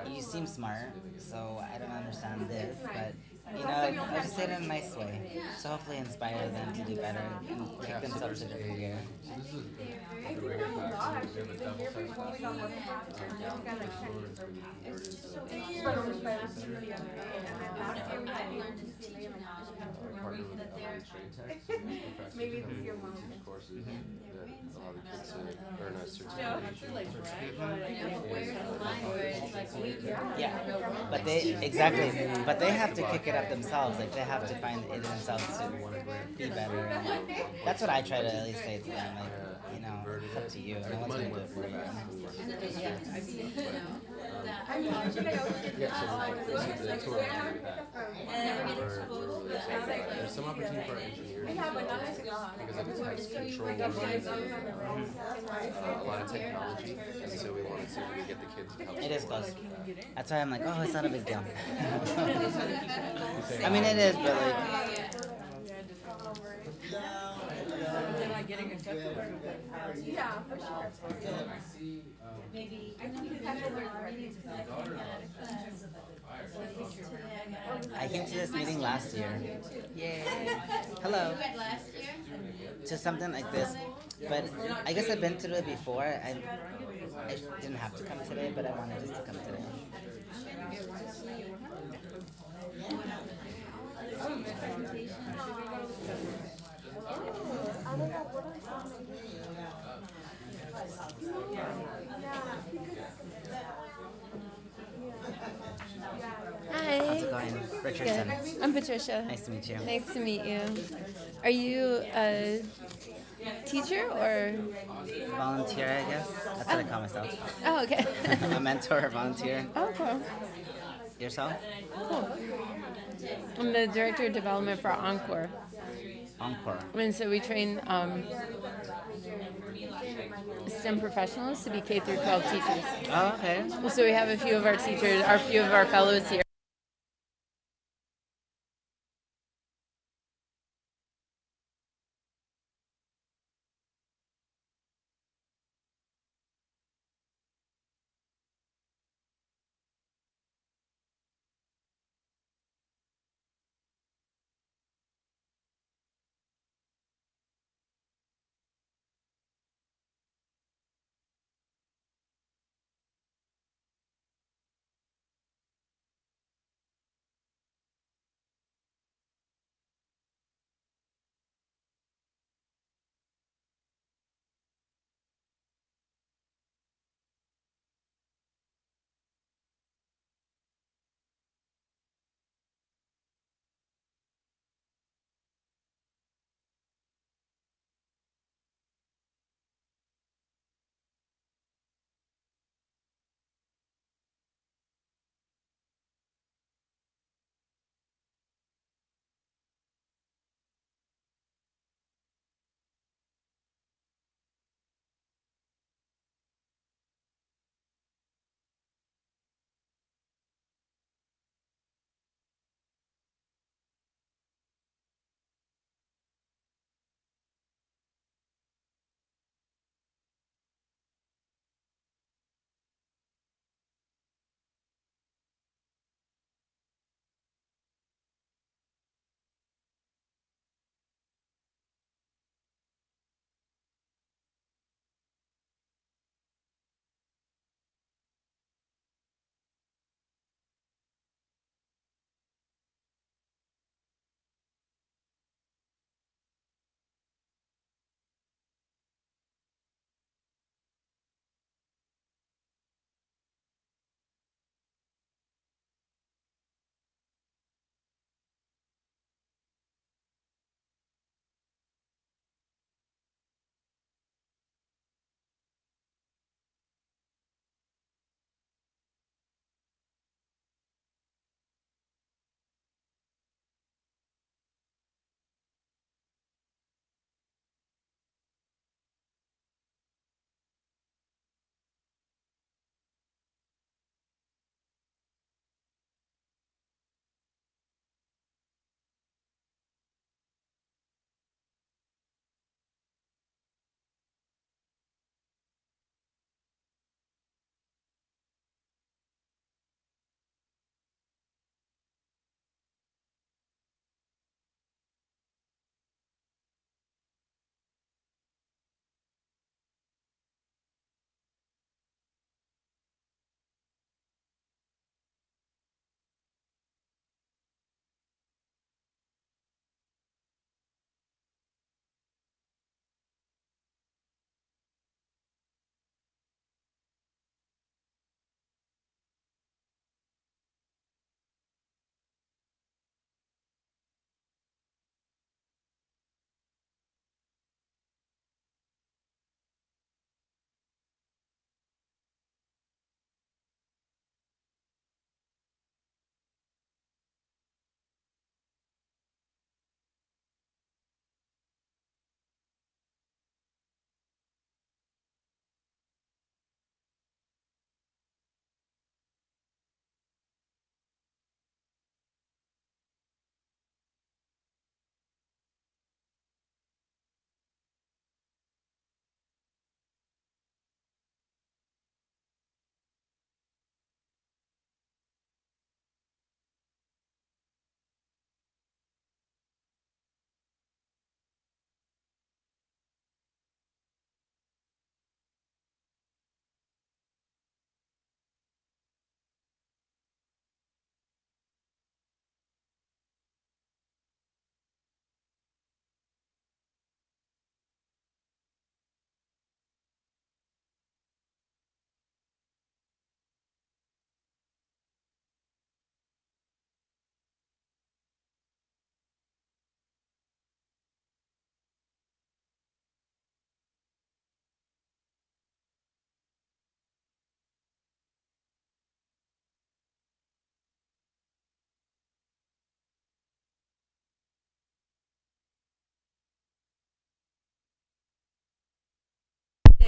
you seem smart, so I don't understand this, but I just say it in a nice way. So hopefully inspire them to do better and take themselves to a different gear. So this is the regular class, and then we have a double type class. Which floor is going to be converted to assessment center. Partner with Elevate Trade Tech, so we have professors coming in and teach courses that allow the kids to earn a certification. Yeah, but they exactly, but they have to kick it up themselves. Like they have to find it themselves to be better. And that's what I try to at least say to them. Like, Converted it's up it. to you. I No mean, the one's money gonna do went it for way you. back to the market district. Yeah, so this is the tour of that. We're really excited about it. There's some opportunity for our engineers as well, because it has control rooms and a lot of technology, and so we wanted to see if we could get the kids to help It is support close. us with that. That's why I'm like, oh, it's not a big deal. You say I mean, hi. it is, but like, I came to this meeting last year. Yay. Hello. To something like this, but I guess I've been through it before. I didn't have to come today, but I wanted just to come today. How's Hi. it going? Good. Richardson. I'm Patricia. Nice to meet you. Nice to meet you. Are you a teacher or? Volunteer, I guess. That's what I call myself. Oh, okay. A mentor, a volunteer. Oh, cool. Yourself? Cool. I'm the director of development for Encore. Encore. And so we train STEM professionals to be K through 12 teachers. Oh, okay. So we have a few of our teachers, a few of our fellows here.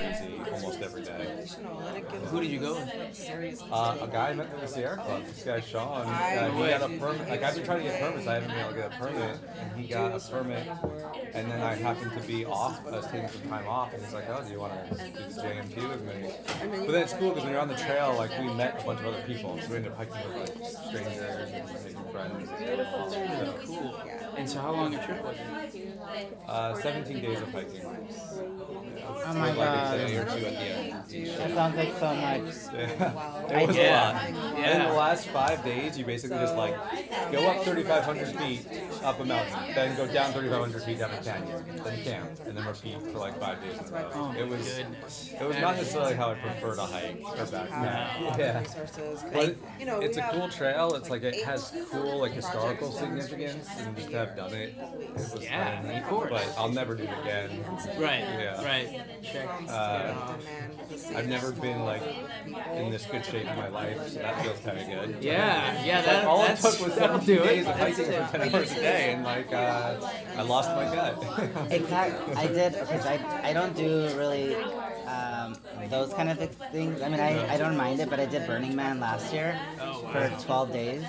crazy almost every day. Who did you go with? A guy I met at the Sierra Club, this guy Sean, he got a permit. Like I've been trying to get permits, I haven't been able to get a permit, and he got a permit. And then I happened to be off, I was taking some time off, and he's like, "Oh, do you want to do the JMT with me?" But then it's cool because when you're on the trail, like we met a bunch of other people, so we ended up hiking with like strangers and making friends. So, Cool. And so how long a trip was it? 17 days of hiking. Oh my Like a god. day or two at the end. That sounds like so much. Yeah. I It was did. a lot. And in the last 5 days, you basically just like go up 3,500 feet up a mountain, then go down 3,500 feet down a canyon, then camp, and then repeat for like 5 days in a row. Oh my It was goodness. not necessarily how I prefer to hike or backpack. Yeah. But it's a cool trail. It's like it has cool like historical significance, and just to have done it, it was Yeah, kinda neat. of course. But I'll never do it again. Right. Yeah. Right. Check. I've never been like in this good shape in my life, so that feels kind of good. Yeah. Yeah. Like, That all it that's, took was that'll 17 do days it. of hiking for 10 hours a day, and like I lost my gut. Exactly. I did because I don't do really those kind of things. I mean, I don't mind it, but I did Burning Man last year for 12 days,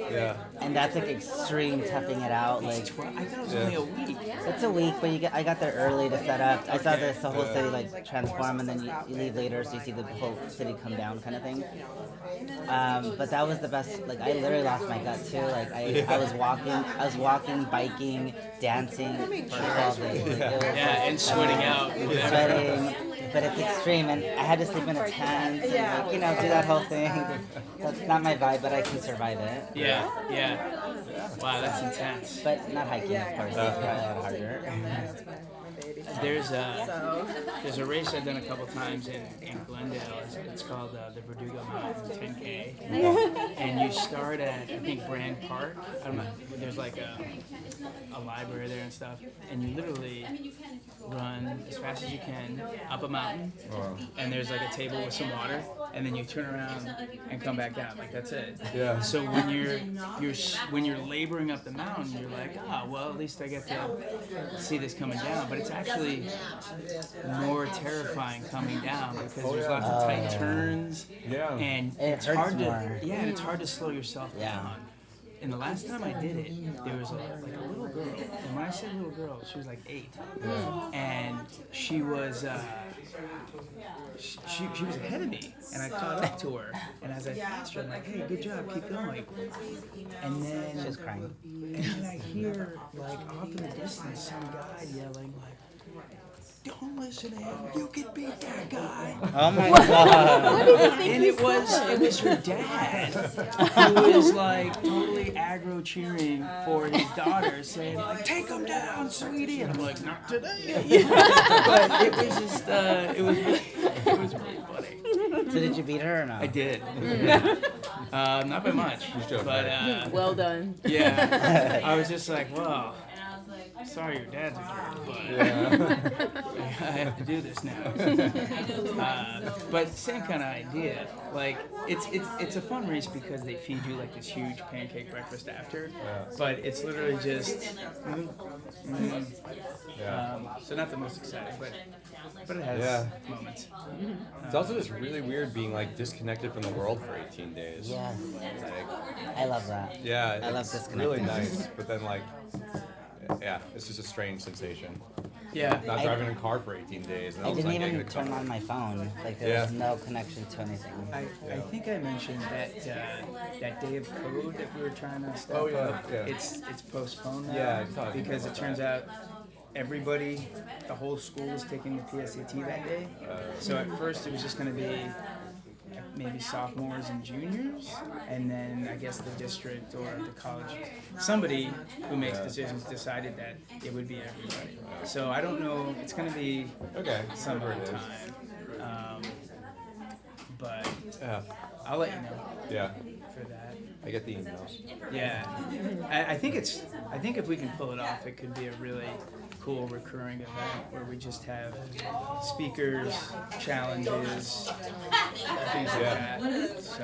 Yeah. and that's like extreme toughing it out. Like I thought it was only a week. it's a week, but I got there early to set up. I saw the whole city like transform, and then you leave later, so you see the whole city come down, kind of thing. But that was the best. Like I literally lost my gut too. Like I was walking, biking, dancing for 12 days. Like, it was Yeah, and sweating out. Whatever. sweating, but it's extreme, and I had to sleep in a tent, and like, do that whole thing. That's not my vibe, but I can survive it. Yeah. Yeah. Wow, that's intense. But not hiking, of course. It's probably a lot harder. There's a race I've done a couple times in Glendale. It's called the Verdugo Mountain 10K, and you start at I think Brand Park. I don't know. There's like a library there and stuff, and you literally run as fast as you can up a mountain, and there's like a table with some water, and then you turn around and come back down. Like that's it. Yeah. So when you're laboring up the mountain, you're like, well, at least I get to see this coming down. But it's actually more terrifying coming down because there's lots of tight turns, Yeah. and It it's hurts hard to more. and it's hard to slow yourself Yeah. down. And the last time I did it, there was like a little girl, and when I say little girl, she was like 8, and she was she was ahead of me, and I caught up to her, and as I passed her, I'm like, hey, good job, keep going. And then She's crying. and then I hear, like, off in the distance, some guy yelling, like, don't listen to him, you can beat that guy. Oh my god. And it was her dad who was, like, totally aggro cheering for his daughter, saying, like, take him down, sweetie. And I'm like, not today. But it was just, it was really funny. So did you beat her or no? I did. Not by much, but Well done. yeah, I was just like, well, sorry your dad's a jerk, but I have to do this now. But same kind of idea. Like it's a fun race because they feed you like this huge pancake breakfast after, but it's literally just. So not the most exciting, but it has moments. It's also just really weird being like disconnected from the world for 18 days. Yes. Like, I love that. yeah, I love it's disconnecting. really nice, but then like, yeah, it's just a strange sensation. Yeah. Not driving a car for 18 days. And I all of a didn't sudden even getting a turn car. on my phone. Like there was Yeah. no connection to anything. I think I mentioned that day of code that we were trying to step Oh, yeah, up. yeah. It's postponed now. Yeah, I thought because it about turns that. out everybody, the whole school was taking the PSAT that day. So at first it was just going to be maybe sophomores and juniors, and then I guess the district or the college, somebody who makes decisions decided that it would be everybody. So I don't know. It's going to be Okay, some whatever other it is. time. But Yeah, I'll let you know yeah. for that. I get the emails. Yeah, I think if we can pull it off, it could be a really cool recurring event where we just have speakers, challenges, things like that. So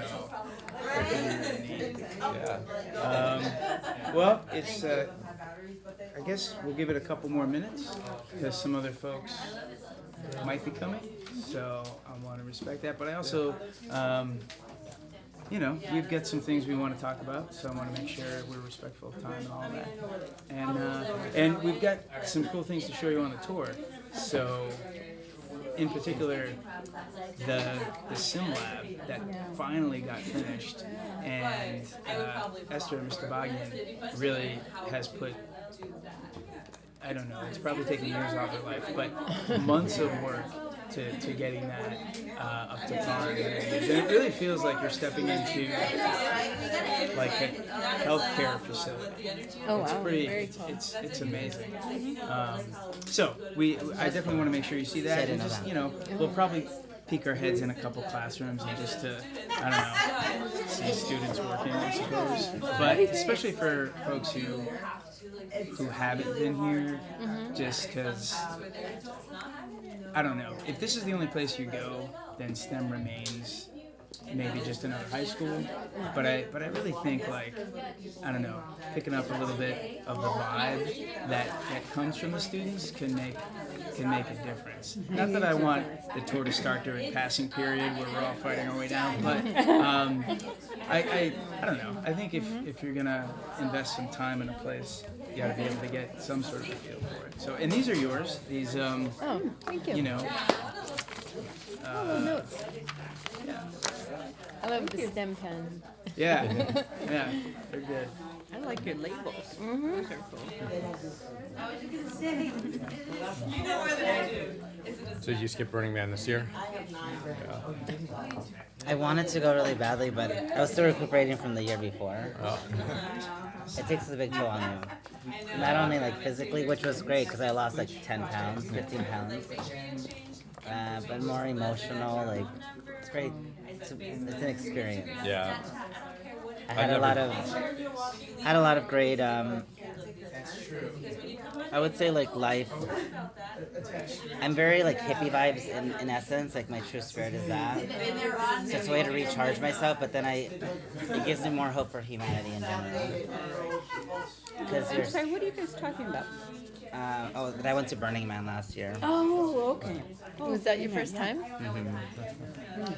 that could be really neat. Yeah. Well, it's. I guess we'll give it a couple more minutes because some other folks might be coming, so I want to respect that. But I also, we've got some things we want to talk about, so I want to make sure we're respectful of time and all that. And we've got some cool things to show you on the tour. So, in particular, the sim lab that finally got finished, and Esther, Mr. Bogdan, really has put, I don't know, it's probably taken years off her life, but months of work to getting that up to par. And it really feels like you're stepping into like a healthcare facility. Oh It's wow. pretty, Very cool. it's amazing. So I definitely want to make sure you see that, and just we'll probably peek our heads in a couple classrooms and just to I don't know, see students working, I suppose. But especially for folks who haven't been here, just because I don't know, if this is the only place you go, then STEM remains maybe just another high school. But I really think, like, I don't know, picking up a little bit of the vibe that comes from the students can make a difference. Not that I want the tour to start during passing period where we're all fighting our way down, but I don't know. I think if you're gonna invest some time in a place, you gotta be able to get some sort of a feel for it. So, and these are yours. These, Oh, thank you. Yeah. I love the stem pen. Yeah, they're good. I like your labels. Mm-hmm. So did you skip Burning Man this year? I wanted to go really badly, but I was still recuperating from the year before. Oh. It takes a big toll on you. Not only like physically, which was great because I lost like 10 pounds, 15 pounds, but more emotional. Like it's an experience. Yeah. I had a lot of great. I would say like life. I'm very like hippie vibes in essence. Like my true spirit is that. So it's a way to recharge myself, but then it gives me more hope for humanity in general. Because Sorry, what are you guys talking about? that I went to Burning Man last year. Oh, okay. Was that your first time?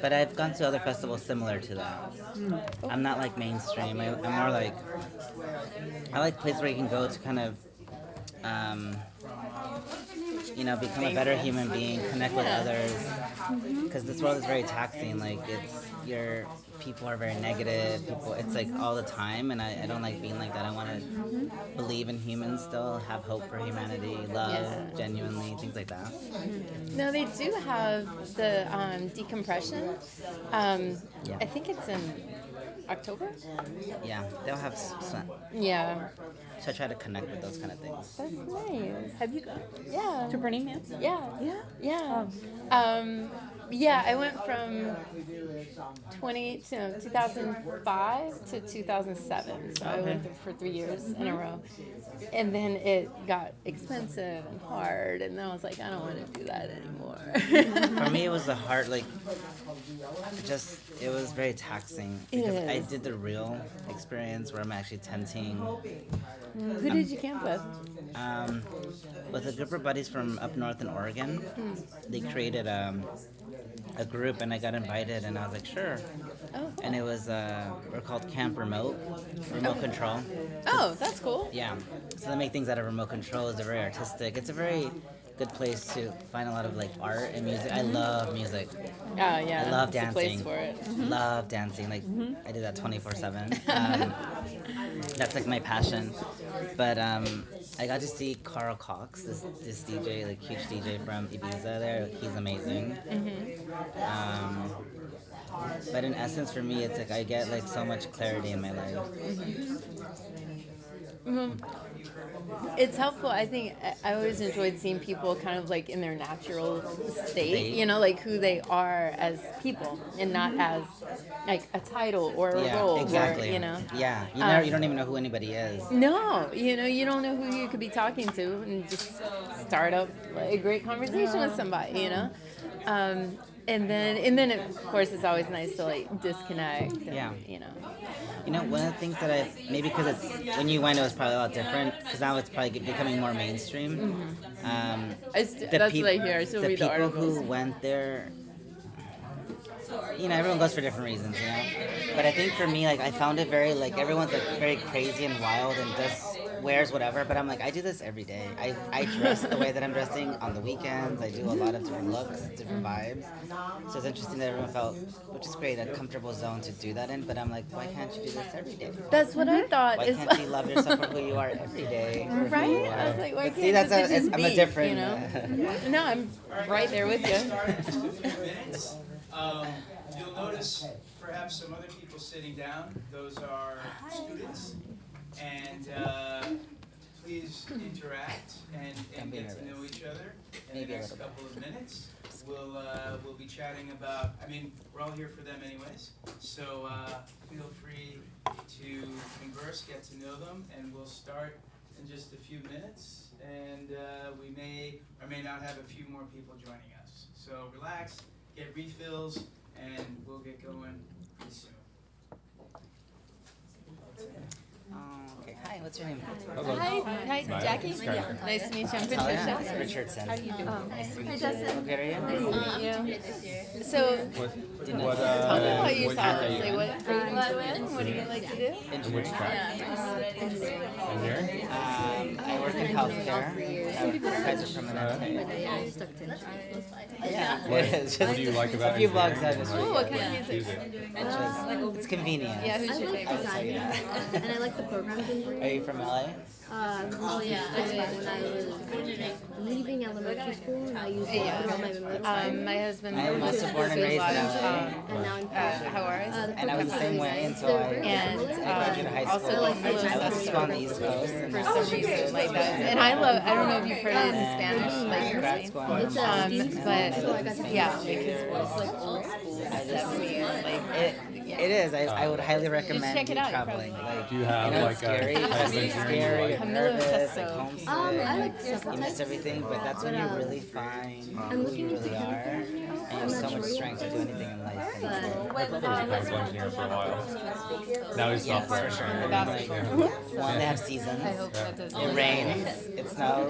But I've gone to other festivals similar to that. I'm not like mainstream. I'm more like I like places where you can go to kind of become a better human being, connect with others. Because this world is very taxing. Like people are very negative. It's like all the time, and I don't like being like that. I want to believe in humans still, have hope for humanity, love, genuinely, things like that. No, they do have the decompression. Yeah. I think it's in October. Yeah, they'll have some. Yeah, So I try to connect with those kind of things. that's nice. Have you gone Yeah. to Burning Man? Yeah. Yeah. I went from 2005 to 2007. So I went there for 3 years in a row. And then it got expensive and hard. And then I was like, I don't want to do that anymore. For me, it was the heart, like, it was very taxing. Because I is. did the real experience where I'm actually tenting Who did you camp with? with a group of buddies from up north in Oregon. They created a group, and I got invited, and I was like, sure. Oh, And it was, we're called Camp Remote Control. oh, that's cool. Yeah. So they make things out of remote controls. They're very artistic. It's a very good place to find a lot of like art and music. I love music. Oh, yeah. I love it's a place dancing. for it. Love dancing. Like I do that 24/7. That's like my passion. But I got to see Carl Cox, this DJ, like huge DJ from Ibiza. There, he's amazing. But in essence, for me, it's like I get like so much clarity in my life. It's helpful. I think I always enjoyed seeing people kind of like in their natural state, like who they are as people and not as like a title or a role. Exactly. Or, Yeah, you don't even know who anybody is. No, you don't know who you could be talking to and just start up like, a great conversation with somebody, And then of course it's always nice to like disconnect. And, Yeah. You know. You know, one of the things that maybe because it's when you went, it was probably a lot different. Because now it's probably becoming more mainstream. That's what I hear. I still The read the people articles. who went there, you know, everyone goes for different reasons, you know. But I think for me, like, I found it very like everyone's like very crazy and wild and just wears whatever. But I'm like, I do this every day. I dress the way that I'm dressing on the weekends. I do a lot of different looks, different vibes. So it's interesting that everyone felt, which is great, a comfortable zone to do that in. But I'm like, why can't you do this every day? That's what I thought. Why Is can't you love yourself for who you are every day? For who right? you I was are? like, why But can't see, that's this just I'm be, a different. you know? No, I'm right there with you. Minutes. You'll notice perhaps some other people sitting down. Those are students. And please interact and get to know each other in the next couple of minutes. We'll be chatting about, I mean, we're all here for them anyways. So feel free to converse, get to know them, and we'll start in just a few minutes. And we may or may not have a few more people joining us. So relax, get refills, and we'll get going pretty soon. Okay. Hi, what's your name? Hi, Jackie. Nice to meet you. I'm Talia Patricia. Richardson. Nice to meet you. Justin. What grade are you? Nice to meet you. So, Do you know- What, tell me about what yourself. year are you Say in? what grade you in? What do you like to do? In which track? Engineering? I work in healthcare. I work from an Yeah, What, it is. what do you like about a few engineering? blocks out of the Oh, street. what kind of music? It's, it's convenient. Yeah, who's your I like favorite? design, and I like the programs in Are you from LA? Oh yeah, when I was leaving elementary school, I used to Yeah. put all my middle My husband I was was born and raised in LA. and now I'm Howard. And I was the same way, and so I graduated high also school. like I left school on the East Coast. for some reason like that. And I don't know if you've heard it in Spanish, like you're grad saying. school in Vermont. But yeah, because it's like old school. It is. I would highly recommend check it you out, you traveling. probably Like, Do you have I know like it's scary. a It's type of really engineering scary. you You're like? nervous. Like Camilo homesick. I like You miss everything, but that's when you really find who you really are, and you have so much strength to do anything in life. And My brother was a chemical engineer for a while. Now he's software engineer. About they have seasons. I hope that doesn't. It rains, it snows,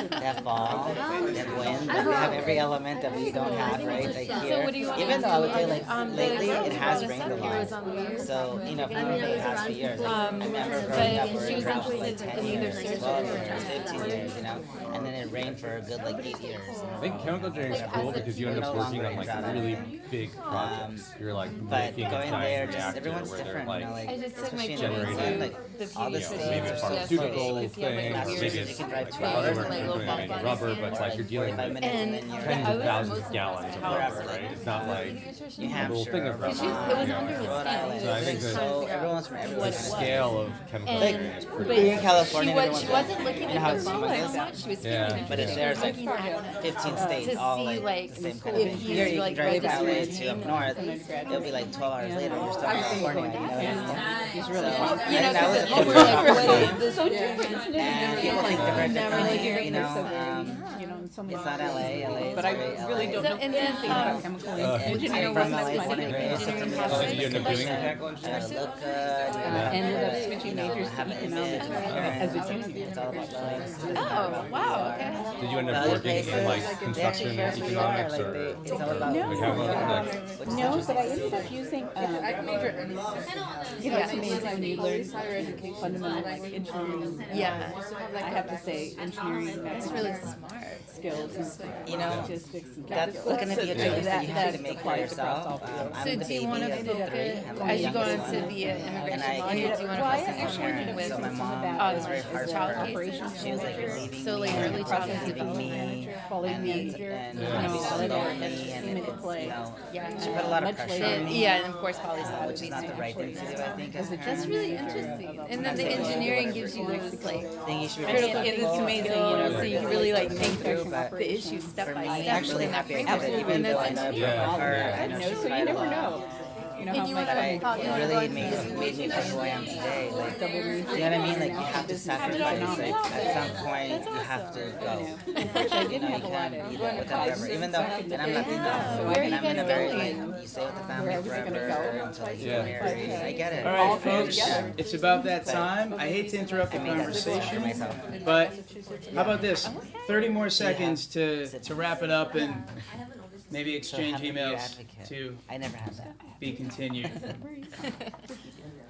they have fall, they have wind, like we have every element that we don't have, right? Like here, what do you want even to though I would say do? like lately it has rained a Heroes lot. on the Move. So, you know, for the past few years, like, I remember but growing up she where it was dropped for interested like in 10 either years, search 12 or years, 15 years, you know, and then it rained for a good like 8 years. I think chemical engineering is cool because you end up working on like really big projects. You're like But making a going giant there, just reactor everyone's where they're different, like you know, like I just took my especially in kid generating, Louisiana, to like the all the pediatrician. states maybe are a so pharmaceutical close. thing, Like, maybe You it's can drive 2 like, hours like, and little doing maybe bump rubber, bodies. but it's like you're dealing 45 with minutes and And then you're tens I of was thousands most of gallons of rubber, right? It's not like New a little Hampshire, thing of rubber. Vermont, It was under his Rhode skin. Island. So I think that So everyone's from everywhere. the scale of chemical And- engineering is but pretty Being in California, she wasn't looking you know how at it's the phone humongous? so much. She was Yeah. feeling it. But if She there's was like looking at 15 states, to all see, like like, the same kind of if thing. he's, Here you like, can drive to LA registering to up north, it'll be like 12 hours later, you're still in California, you know what I mean? So, You know, that was a because big we're like, problem. what is this? And people think different differently, you know, You know, in some it's not LA, LA is But I very really LA. don't So, know and then, anything about chemical engineering. I'm from LA, born and raised, so engineering for me, college. it's So you end up doing like, mechanical I engineering? gotta look good, ended up you switching know, majors to have an image, economics as a appearance. junior. It's all about love. Oh, wow, okay. Did you end up Other working in places, like they actually construction care who you are, economics like or it's all about No. like how like which is No, interesting. but I ended up using, you know, it's amazing when you learn fundamental engineering. Yeah. I have to say, engineering It's really smart. skills and You know, logistics and that's calculus. gonna be a choice that you have to make for yourself. I'm So the do you baby want to of the focus, three. I'm the as you go youngest on to one. be an And immigration I lawyer, do you want to well, focus I on working with so my mom uh, was very hard child for her. cases? She was like, you're leaving So, me, like, you're early childhood leaving development me, quality and manager, and you I'm know, so all of that lonely, came and into it's, play. you know, Yeah. she put a lot of Much pressure later. on me, Yeah, and of course, poly which is not the right thing to do, I think, as That's parents. really interesting. And then the engineering gives you those like I think you should be critical respectful it's of amazing, people, you know, so like, you can really like think through, through but the issues step for by me, step I'm really in that happy I did it, framework. even And though I that's know engineering. Yeah. her, I know No, she so you cried a never lot. know. You know If how you my wanna- But Oh, you wanna go really into made this? me who I am today. Like, do you know what I mean? Like, you have to sacrifice. Like, at some point, you have to go. Unfortunately, I You didn't know, you have a lot can't of. be there with them forever. Even though, and I'm Latino, Where are you and I'm in a guys very, going? like, you stay with the family Where was I gonna forever go? until like, you Yeah. get married. I get it. All All right, came folks, together. it's about that time. I hate to interrupt the I made that decision for conversation, myself. but how about this? 30 more seconds to wrap it up and maybe So exchange have to be your emails advocate. to I never had that. be continued.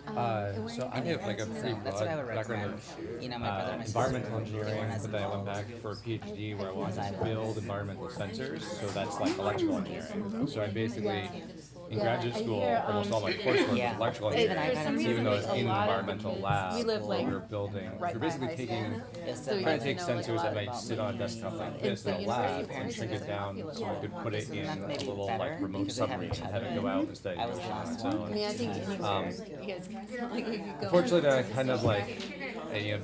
So I have like a pretty That's what I would broad background recommend. of You know, my brother and my sister, environmental they weren't engineering, as but then I went involved. back for a PhD where I wanted to build environmental sensors. So that's like electrical engineering. So I basically, in graduate school, almost all my coursework Yeah. was electrical Even I engineering. got into Even though it. it's in an environmental lab, We live, like, we were building, right we're by basically high taking, It's So you trying guys to take know, like, a sensors lot that might about sit on a desktop like this in a lab and shrink it down so we could put it in a maybe little better like remote because they haven't submarine and have it go out and stay I was on lost its I own. mean, I think anywhere you guys can, like, we could go. Unfortunately, that kind of like,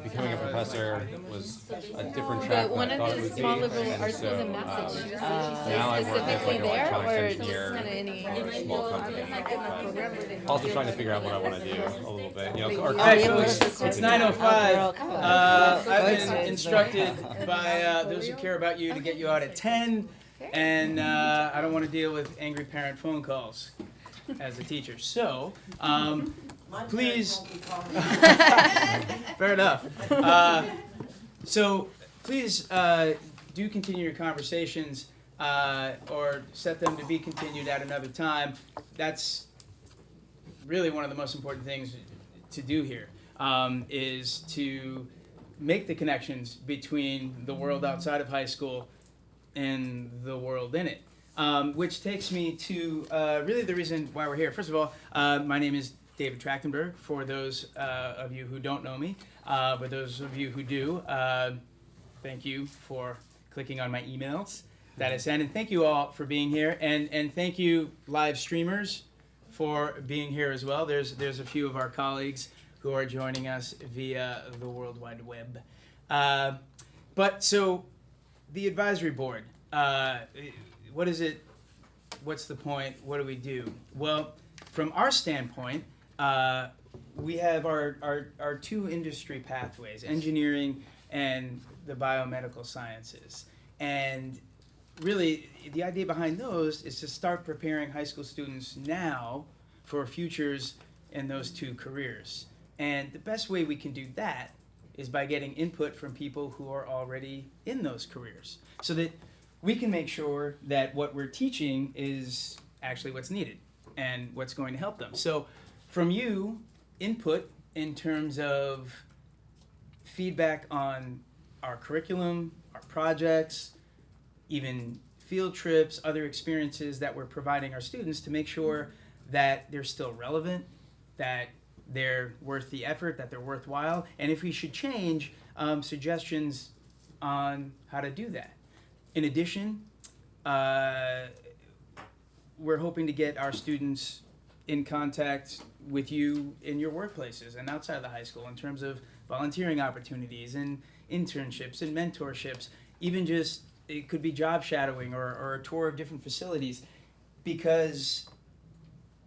becoming a professor was a different track But than one I of thought it the would be. small liberal And arts schools in so, Massachusetts, now I work as specifically like an there, electronics or just engineer kind of any? for a small company. But also trying to figure out what I want to do a little bit. You know, or All right, yeah, folks, let's it's do 9:05. Oh, come on. I've Let's been do it. instructed by those who care about you to get you out at 10, and I don't want to deal with angry parent phone calls as a teacher. So, please, fair enough. So please do continue your conversations or set them to be continued at another time. That's really one of the most important things to do here, is to make the connections between the world outside of high school and the world in it. Which takes me to really the reason why we're here. First of all, my name is David Trachtenberg, for those of you who don't know me. But those of you who do, thank you for clicking on my emails that I send. And thank you all for being here. And thank you, live streamers, for being here as well. There's a few of our colleagues who are joining us via the World Wide Web. But so, the advisory board, what is it? What's the point? What do we do? Well, from our standpoint, we have our two industry pathways, engineering and the biomedical sciences. And really, the idea behind those is to start preparing high school students now for futures in those two careers. And the best way we can do that is by getting input from people who are already in those careers, so that we can make sure that what we're teaching is actually what's needed and what's going to help them. So from you, input in terms of feedback on our curriculum, our projects, even field trips, other experiences that we're providing our students to make sure that they're still relevant, that they're worth the effort, that they're worthwhile, and if we should change, suggestions on how to do that. In addition, we're hoping to get our students in contact with you in your workplaces and outside of the high school in terms of volunteering opportunities and internships and mentorships, even just, it could be job shadowing or a tour of different facilities, because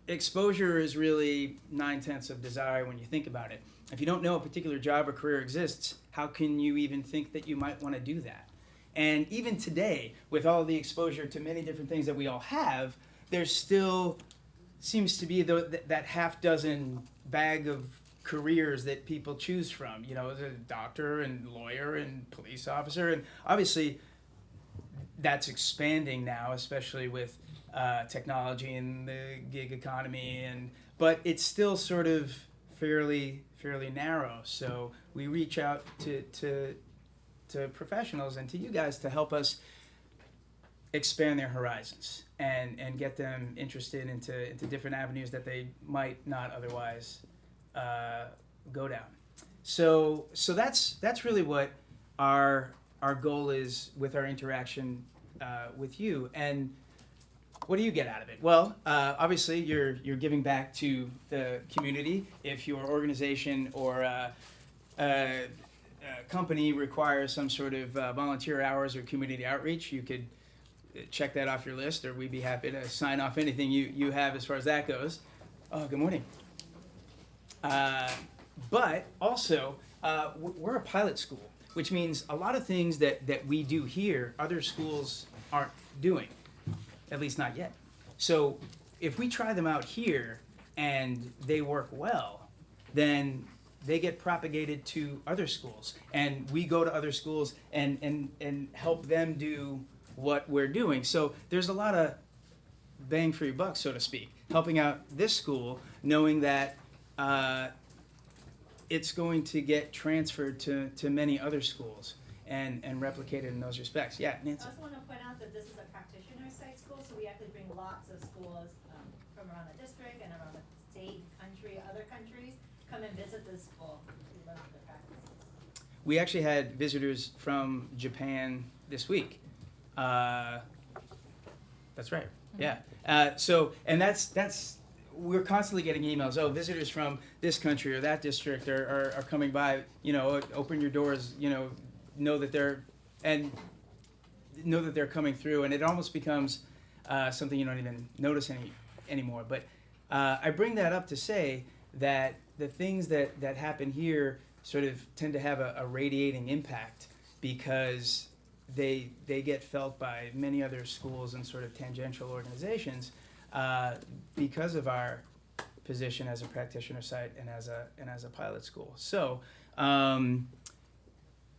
exposure is really 9/10 of desire when you think about it. If you don't know a particular job or career exists, how can you even think that you might want to do that? And even today, with all the exposure to many different things that we all have, there still seems to be that half dozen bag of careers that people choose from. You know, the doctor and lawyer and police officer, and obviously that's expanding now, especially with technology and the gig economy, but it's still sort of fairly narrow. So we reach out to professionals and to you guys to help us expand their horizons and get them interested into different avenues that they might not otherwise go down. So that's really what our goal is with our interaction with you. And what do you get out of it? Well, obviously you're giving back to the community. If your organization or company requires some sort of volunteer hours or community outreach, you could check that off your list, or we'd be happy to sign off anything you have as far as that goes. Oh, good morning. But also, we're a pilot school, which means a lot of things that we do here, other schools aren't doing, at least not yet. So if we try them out here and they work well, then they get propagated to other schools. And we go to other schools and help them do what we're doing. So there's a lot of bang for your buck, so to speak, helping out this school, knowing that it's going to get transferred to many other schools and replicated in those respects. Yeah, Nancy. I also want to point out that this is a practitioner site school, so we actually bring lots of schools from around the district and around the state, country, other countries, come and visit this school to learn the practices. We actually had visitors from Japan this week. That's right. Yeah. So, and that's we're constantly getting emails. Oh, visitors from this country or that district are coming by. You know, open your doors. You know that they're coming through, and it almost becomes something you don't even notice anymore. But I bring that up to say that the things that happen here sort of tend to have a radiating impact because they get felt by many other schools and sort of tangential organizations because of our position as a practitioner site and as a pilot school. So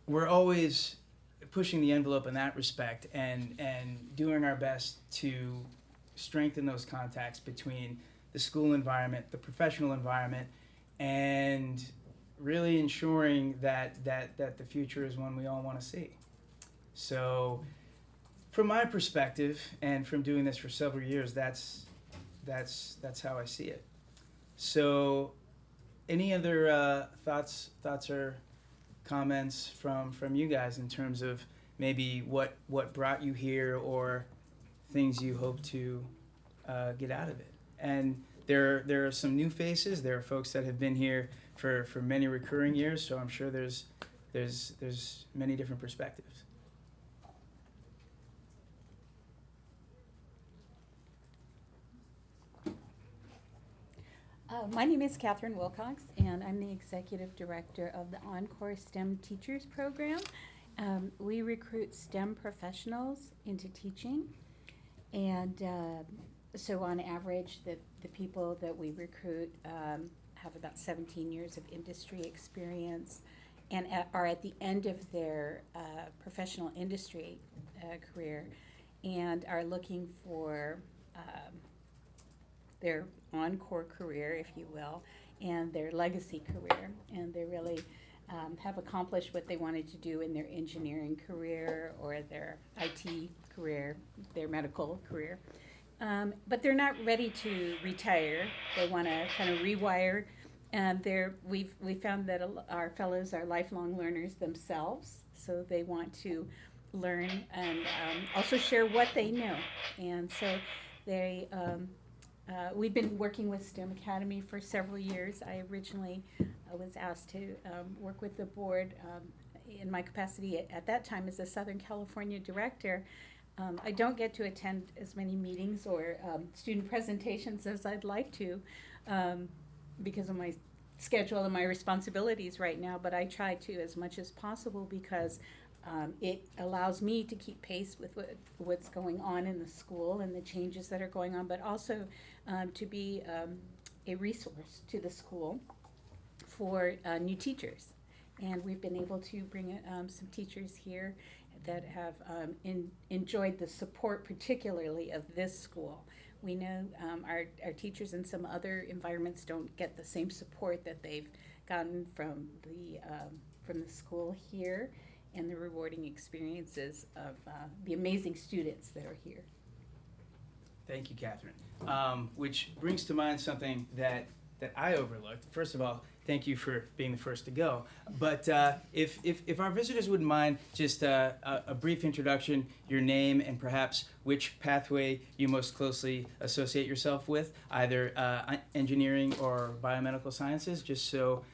we're always pushing the envelope in that respect and doing our best to strengthen those contacts between the school environment, the professional environment, and really ensuring that the future is one we all want to see. So from my perspective, and from doing this for several years, that's how I see it. So any other thoughts or comments from you guys in terms of maybe what brought you here or things you hope to get out of it? And there are some new faces. There are folks that have been here for many recurring years, so I'm sure there's many different perspectives. My name is Catherine Wilcox, and I'm the Executive Director of the Encore STEM Teachers Program. We recruit STEM professionals into teaching, and so on average, the people that we recruit have about 17 years of industry experience and are at the end of their professional industry career and are looking for their encore career, if you will, and their legacy career. And they really have accomplished what they wanted to do in their engineering career or their IT career, their medical career. But they're not ready to retire. They want to kind of rewire. And we found that our fellows are lifelong learners themselves, so they want to learn and also share what they know. And so we've been working with STEM Academy for several years. I originally was asked to work with the board in my capacity at that time as a Southern California director. I don't get to attend as many meetings or student presentations as I'd like to because of my schedule and my responsibilities right now, but I try to as much as possible because it allows me to keep pace with what's going on in the school and the changes that are going on, but also to be a resource to the school for new teachers. And we've been able to bring some teachers here that have enjoyed the support, particularly of this school. We know our teachers in some other environments don't get the same support that they've gotten from the school here, and the rewarding experiences of the amazing students that are here. Thank you, Catherine. Which brings to mind something that I overlooked. First of all, thank you for being the first to go. But if our visitors wouldn't mind, just a brief introduction, your name, and perhaps which pathway you most closely associate yourself with, either engineering or biomedical sciences, just so,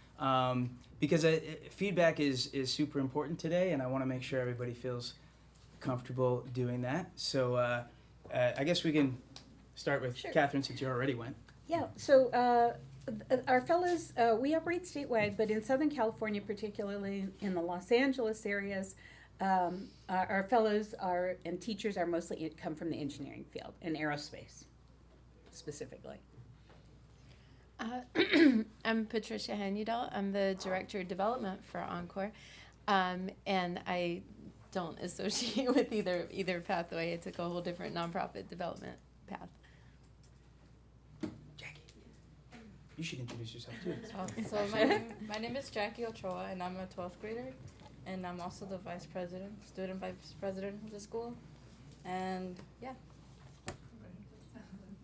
because feedback is super important today, and I want to make sure everybody feels comfortable doing that. So I guess we can start with Sure. Catherine, since you already went. Yeah, so our fellows, we operate statewide, but in Southern California, particularly in the Los Angeles areas, our fellows are and teachers are mostly come from the engineering field and aerospace specifically. I'm Patricia Hannudal. I'm the Director of Development for Encore. And I don't associate with either pathway. I took a whole different nonprofit development path. Jackie, you should introduce yourself too. So my name is Jackie Ochoa, and I'm a 12th grader, and I'm also the vice president, student vice president of the school, and yeah.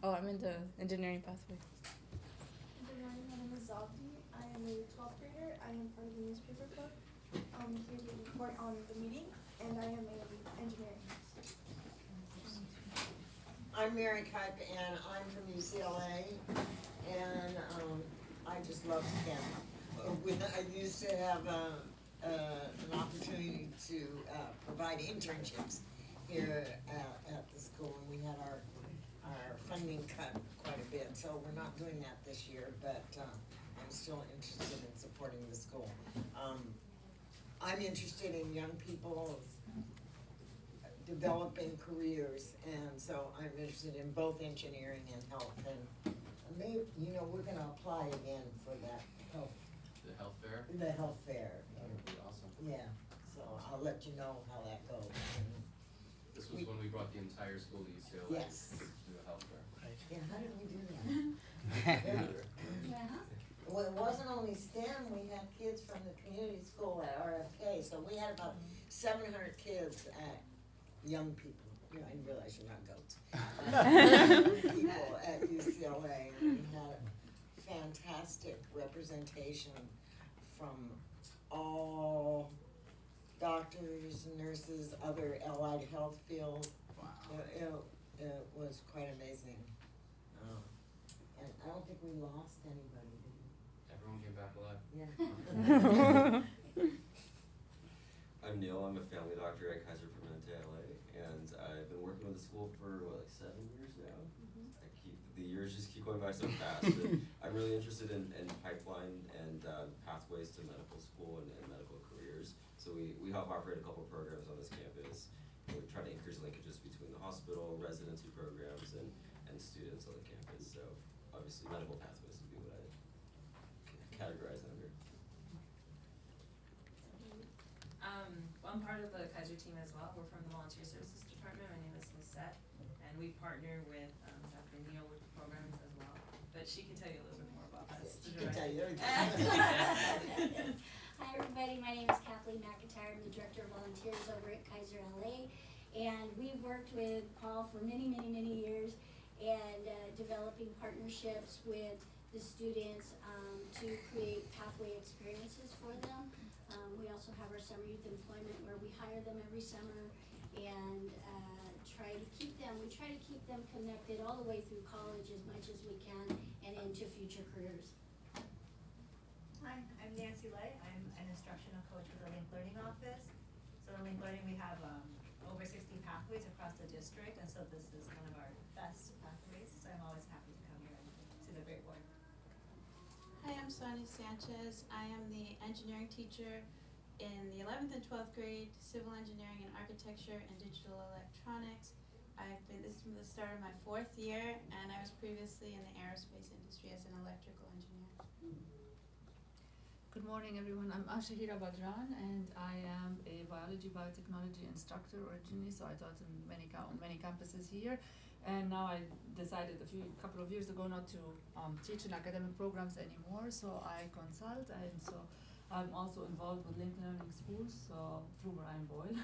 Oh, I'm in the engineering pathway. Good morning, my name is Zabdi. I am a 12th grader. I am part of the newspaper club. I'm here to report on the meeting, and I am a engineering. I'm Mary Kipe, and I'm from UCLA, and I just love STEM. I used to have an opportunity to provide internships here at the school, and we had our funding cut quite a bit, so we're not doing that this year, but I'm still interested in supporting the school. I'm interested in young people developing careers, and so I'm interested in both engineering and health, and maybe, we're gonna apply again for that health. The health fair? The health fair. That would be awesome. Yeah, so I'll let you know how that goes. This was when we brought the entire school to UCLA. Yes. To do a health fair. Yeah, how did we do that? Well, it wasn't only STEM, we had kids from the community school at RFK, so we had about 700 kids young people, I didn't realize you're not goats. People at UCLA, and we had a fantastic representation from all doctors, nurses, other allied health field. Wow. It was quite amazing. And I don't think we lost anybody, did we? Everyone came back alive. Yeah. I'm Neil. I'm a family doctor at Kaiser Permanente LA, and I've been working with the school for like 7 years now. The years just keep going by so fast. And I'm really interested in pipeline and pathways to medical school and medical careers. So we help operate a couple programs on this campus. And we try to increase linkages between the hospital, residency programs, and students on the campus. So obviously medical pathways would be what I categorize under. I'm part of the Kaiser team as well. We're from the Volunteer Services Department. My name is Lisette, and we partner with Dr. Neal with the programs as well. But she can tell you a little bit more about us. She can tell you everything. Hi everybody, my name is Kathleen McIntyre. I'm the Director of Volunteers over at Kaiser LA. And we've worked with Paul for many, many, many years and developing partnerships with the students to create pathway experiences for them. We also have our summer youth employment where we hire them every summer and try to keep them connected all the way through college as much as we can and into future careers. Hi, I'm Nancy Lay. I'm an instructional coach with the Link Learning Office. So in Link Learning we have over 60 pathways across the district, and so this is one of our best pathways. So I'm always happy to come here and see the great work. Hi, I'm Sonny Sanchez. I am the engineering teacher in the 11th and 12th grade, civil engineering and architecture and digital electronics. This is from the start of my 4th year, and I was previously in the aerospace industry as an electrical engineer. Good morning, everyone. I'm Ashahira Badran, and I am a biology biotechnology instructor originally, so I taught on many campuses here. And now I decided a couple of years ago not to teach in academic programs anymore, so I consult, and so I'm also involved with Link Learning Schools, so through Brian Boyle.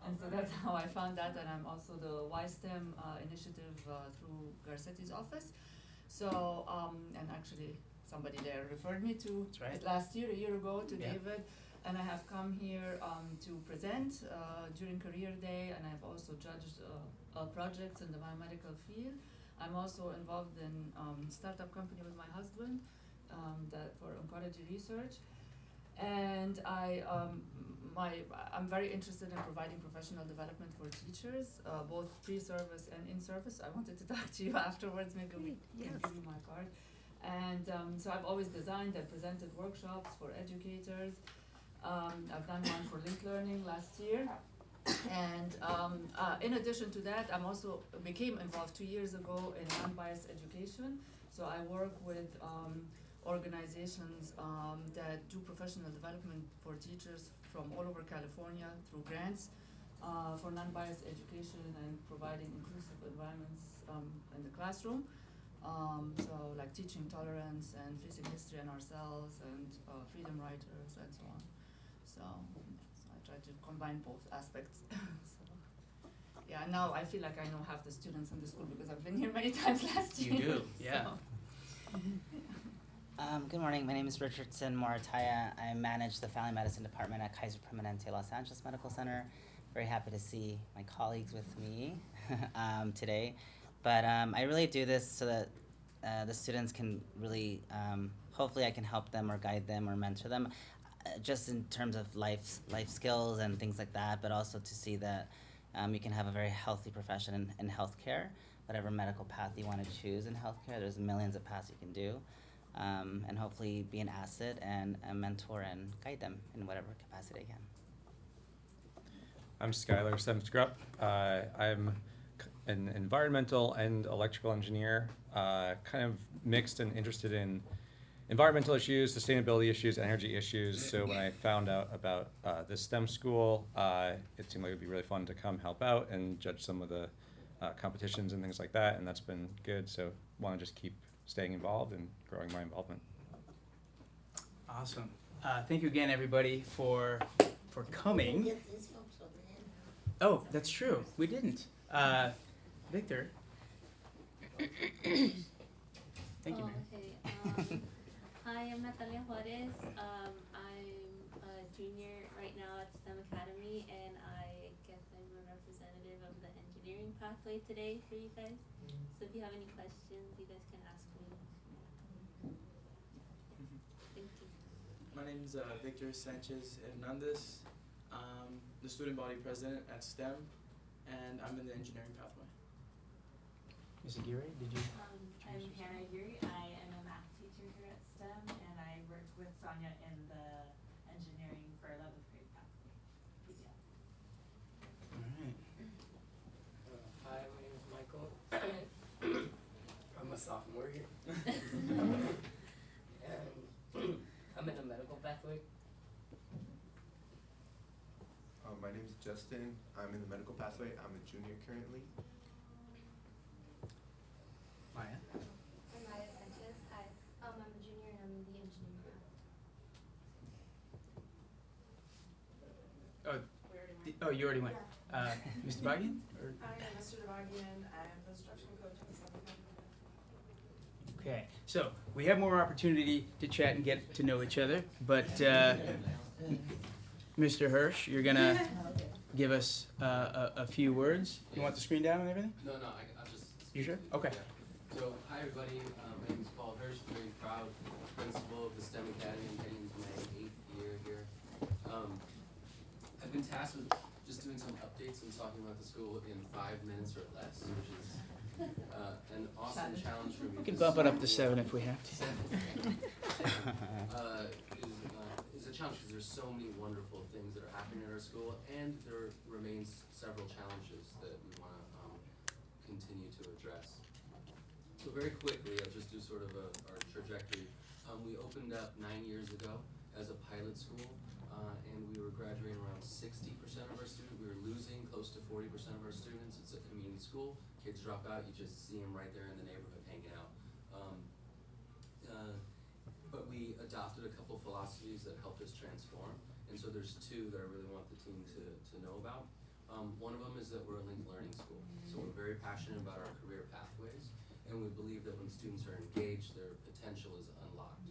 And so that's how I found that, and I'm also the YSTEM initiative through Garcetti's office. So, and actually somebody there referred me to a year ago to David, and I have come here to present during Career Day, and I've also judged projects in the biomedical field. I'm also involved in startup company with my husband for oncology research. And I'm very interested in providing professional development for teachers, both pre-service and in-service. I wanted to talk to you afterwards, maybe we can give you my card. And so I've always designed and presented workshops for educators. I've done one for linked learning last year. And in addition to that, I'm also became involved 2 years ago in non-biased education. So I work with organizations that do professional development for teachers from all over California through grants for non-biased education and providing inclusive environments in the classroom. So like teaching tolerance and facing history and ourselves and freedom writers and so on. So I try to combine both aspects. So, yeah, now I feel like I know half the students in the school because I've been here many times last year. You do, yeah. So. Good morning. My name is Richardson Morataya. I manage the Family Medicine Department at Kaiser Permanente Los Angeles Medical Center. Very happy to see my colleagues with me today. But I really do this so that the students can really, hopefully I can help them or guide them or mentor them, just in terms of life skills and things like that, but also to see that you can have a very healthy profession in healthcare, whatever medical path you want to choose in healthcare. There's millions of paths you can do. And hopefully be an asset and a mentor and guide them in whatever capacity I can. I'm Skylar Semstrup. I'm an environmental and electrical engineer, kind of mixed and interested in environmental issues, sustainability issues, energy issues. So when I found out about this STEM school, it seemed like it would be really fun to come help out and judge some of the competitions and things like that, and that's been good. So want to just keep staying involved and growing my involvement. Awesome. Thank you again, everybody, for coming. Oh, that's true. We didn't. Victor. Thank you, Mary. Okay. Hi, I'm Natalia Juarez. I'm a junior right now at STEM Academy, and I guess I'm a representative of the engineering pathway today for you guys. So if you have any questions, you guys can ask me. Thank you. My name is Victor Sanchez Hernandez. I'm the student body president at STEM, and I'm in the engineering pathway. Ms. Aguirre, did you? I'm Hannah Aguirre. I am a math teacher here at STEM, and I work with Sonia in the engineering for 11th grade pathway. Yeah. All right. Hi, my name is Michael. I'm a sophomore here. And I'm in the medical pathway. My name is Justin. I'm in the medical pathway. I'm a junior currently. Maya? I'm Maya Sanchez. Hi. I'm a junior and I'm in the engineering Oh, you already went. Mr. Bagian? Or? Hi, I'm Mr. Devagian. I'm the instructional coach at the Southern California. Okay, so we have more opportunity to chat and get to know each other, but Mr. Hirsch, you're gonna give us a few words. You want the screen down and everything? No, I'll just. You sure? Okay. Yeah. So, hi everybody. My name is Paul Hirsch. Very proud principal of the STEM Academy. I'm getting into my 8th year here. I've been tasked with just doing some updates and talking about the school in 5 minutes or less, which is an awesome challenge for me. We can bump it up to 7 if we have to. Is a challenge because there's so many wonderful things that are happening at our school, and there remains several challenges that we want to continue to address. So very quickly, I'll just do sort of our trajectory. We opened up 9 years ago as a pilot school, and we were graduating around 60% of our students. We were losing close to 40% of our students. It's a community school. Kids drop out, you just see them right there in the neighborhood hanging out. But we adopted a couple philosophies that helped us transform, and so there's 2 that I really want the team to know about. One of them is that we're a linked learning school, so we're very passionate about our career pathways, and we believe that when students are engaged, their potential is unlocked.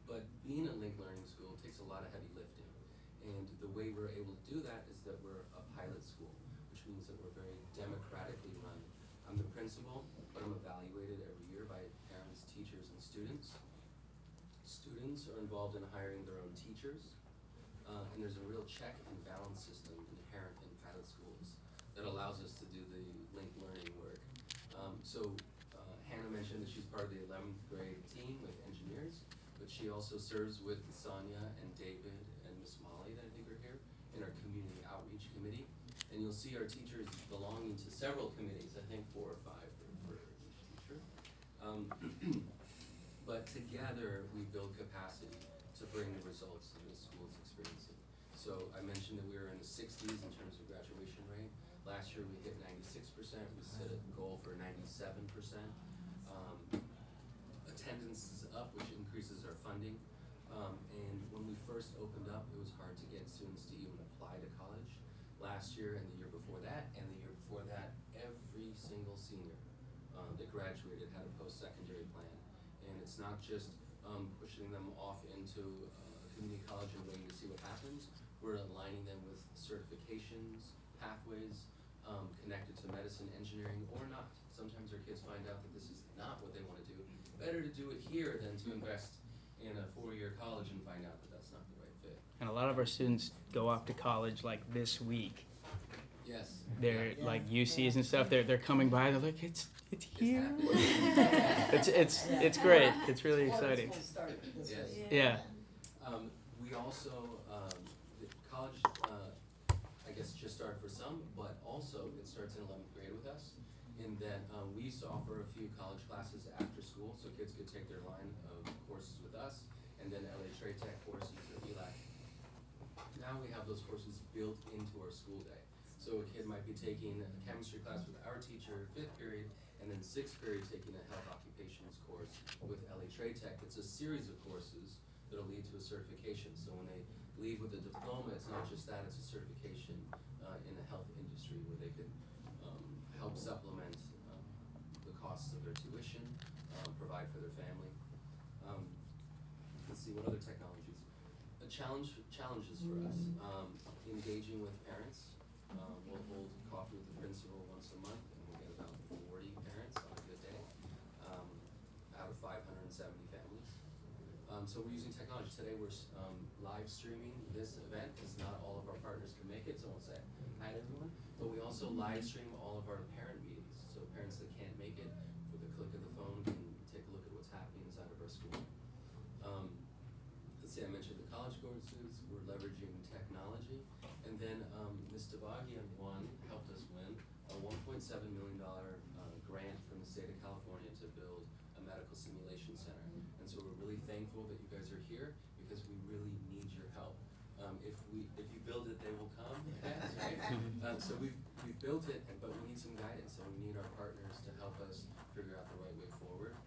But being a linked learning school takes a lot of heavy lifting, and the way we're able to do that is that we're a pilot school, which means that we're very democratically run. I'm the principal, but I'm evaluated every year by parents, teachers, and students. Students are involved involved in hiring their own teachers. And there's a real check and balance system inherent in pilot schools that allows us to do the linked learning work. Hannah mentioned that she's part of the 11th grade team with engineers, but she also serves with Sonia and David and Miss Molly that I think are here in our community outreach committee. And you'll see our teachers belonging to several committees, I think 4 or 5 for each teacher. But together we build capacity to bring the results that the school's experiencing. So I mentioned that we were in the 60s in terms of graduation rate. Last year we hit 96%. We set a goal for 97%. Attendance is up, which increases our funding. And when we first opened up, it was hard to get students to even apply to college. Last year and the year before that, and the year before that, every single senior that graduated had a post-secondary plan. And it's not just pushing them off into community college and waiting to see what happens. We're aligning them with certifications, pathways, connected to medicine, engineering, or not. Sometimes our kids find out that this is not what they want to do. Better to do it here than to invest in a 4-year college and find out that that's not the right fit. And a lot of our students go off to college like this week. Yes. They're like UCs and stuff. They're coming by. They're like, it's here. It's great. It's really exciting. Yes. Yeah. We also the college I guess just started for some, but also it starts in 11th grade with us. In that we used to offer a few college classes after school, so kids could take their line of courses with us, and then LA Trade Tech courses or ELAC. Now we have those courses built into our school day. So a kid might be taking a chemistry class with our teacher 5th period, and then 6th period taking a health occupations course with LA Trade Tech. It's a series of courses that'll lead to a certification. So when they leave with a diploma, it's not just that, it's a certification in the health industry where they could help supplement the costs of their tuition, provide for their family. Let's see, what other technologies? Challenges for us. Engaging with parents. We'll hold coffee with the principal once a month, and we'll get about 40 parents on a good day, out of 570 families. So we're using technology. Today we're live streaming this event because not all of our partners can make it, so I won't say hi to everyone. But we also live stream all of our parent meetings. So parents that can't make it, with a click of the phone, can take a look at what's happening inside of our school. Let's see, I mentioned the college courses. We're leveraging technology. And then Ms. Devagian helped us win a $1.7 million grant from the state of California to build a medical simulation center. And so we're really thankful that you guys are here because we really need your help. If you build it, they will come. Right? So we've built it, but we need some guidance, and we need our partners to help us figure out the right way forward.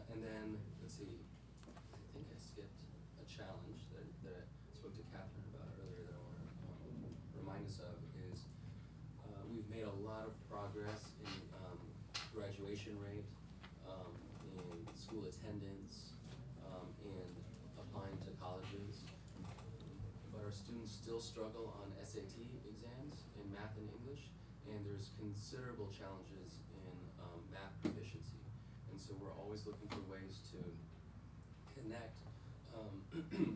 And then let's see. I think I skipped a challenge that I spoke to Catherine about earlier that I want to remind us of is we've made a lot of progress in graduation rate, in school attendance, and applying to colleges. But our students still struggle on SAT exams in math and English, and there's considerable challenges in math proficiency. And so we're always looking for ways to connect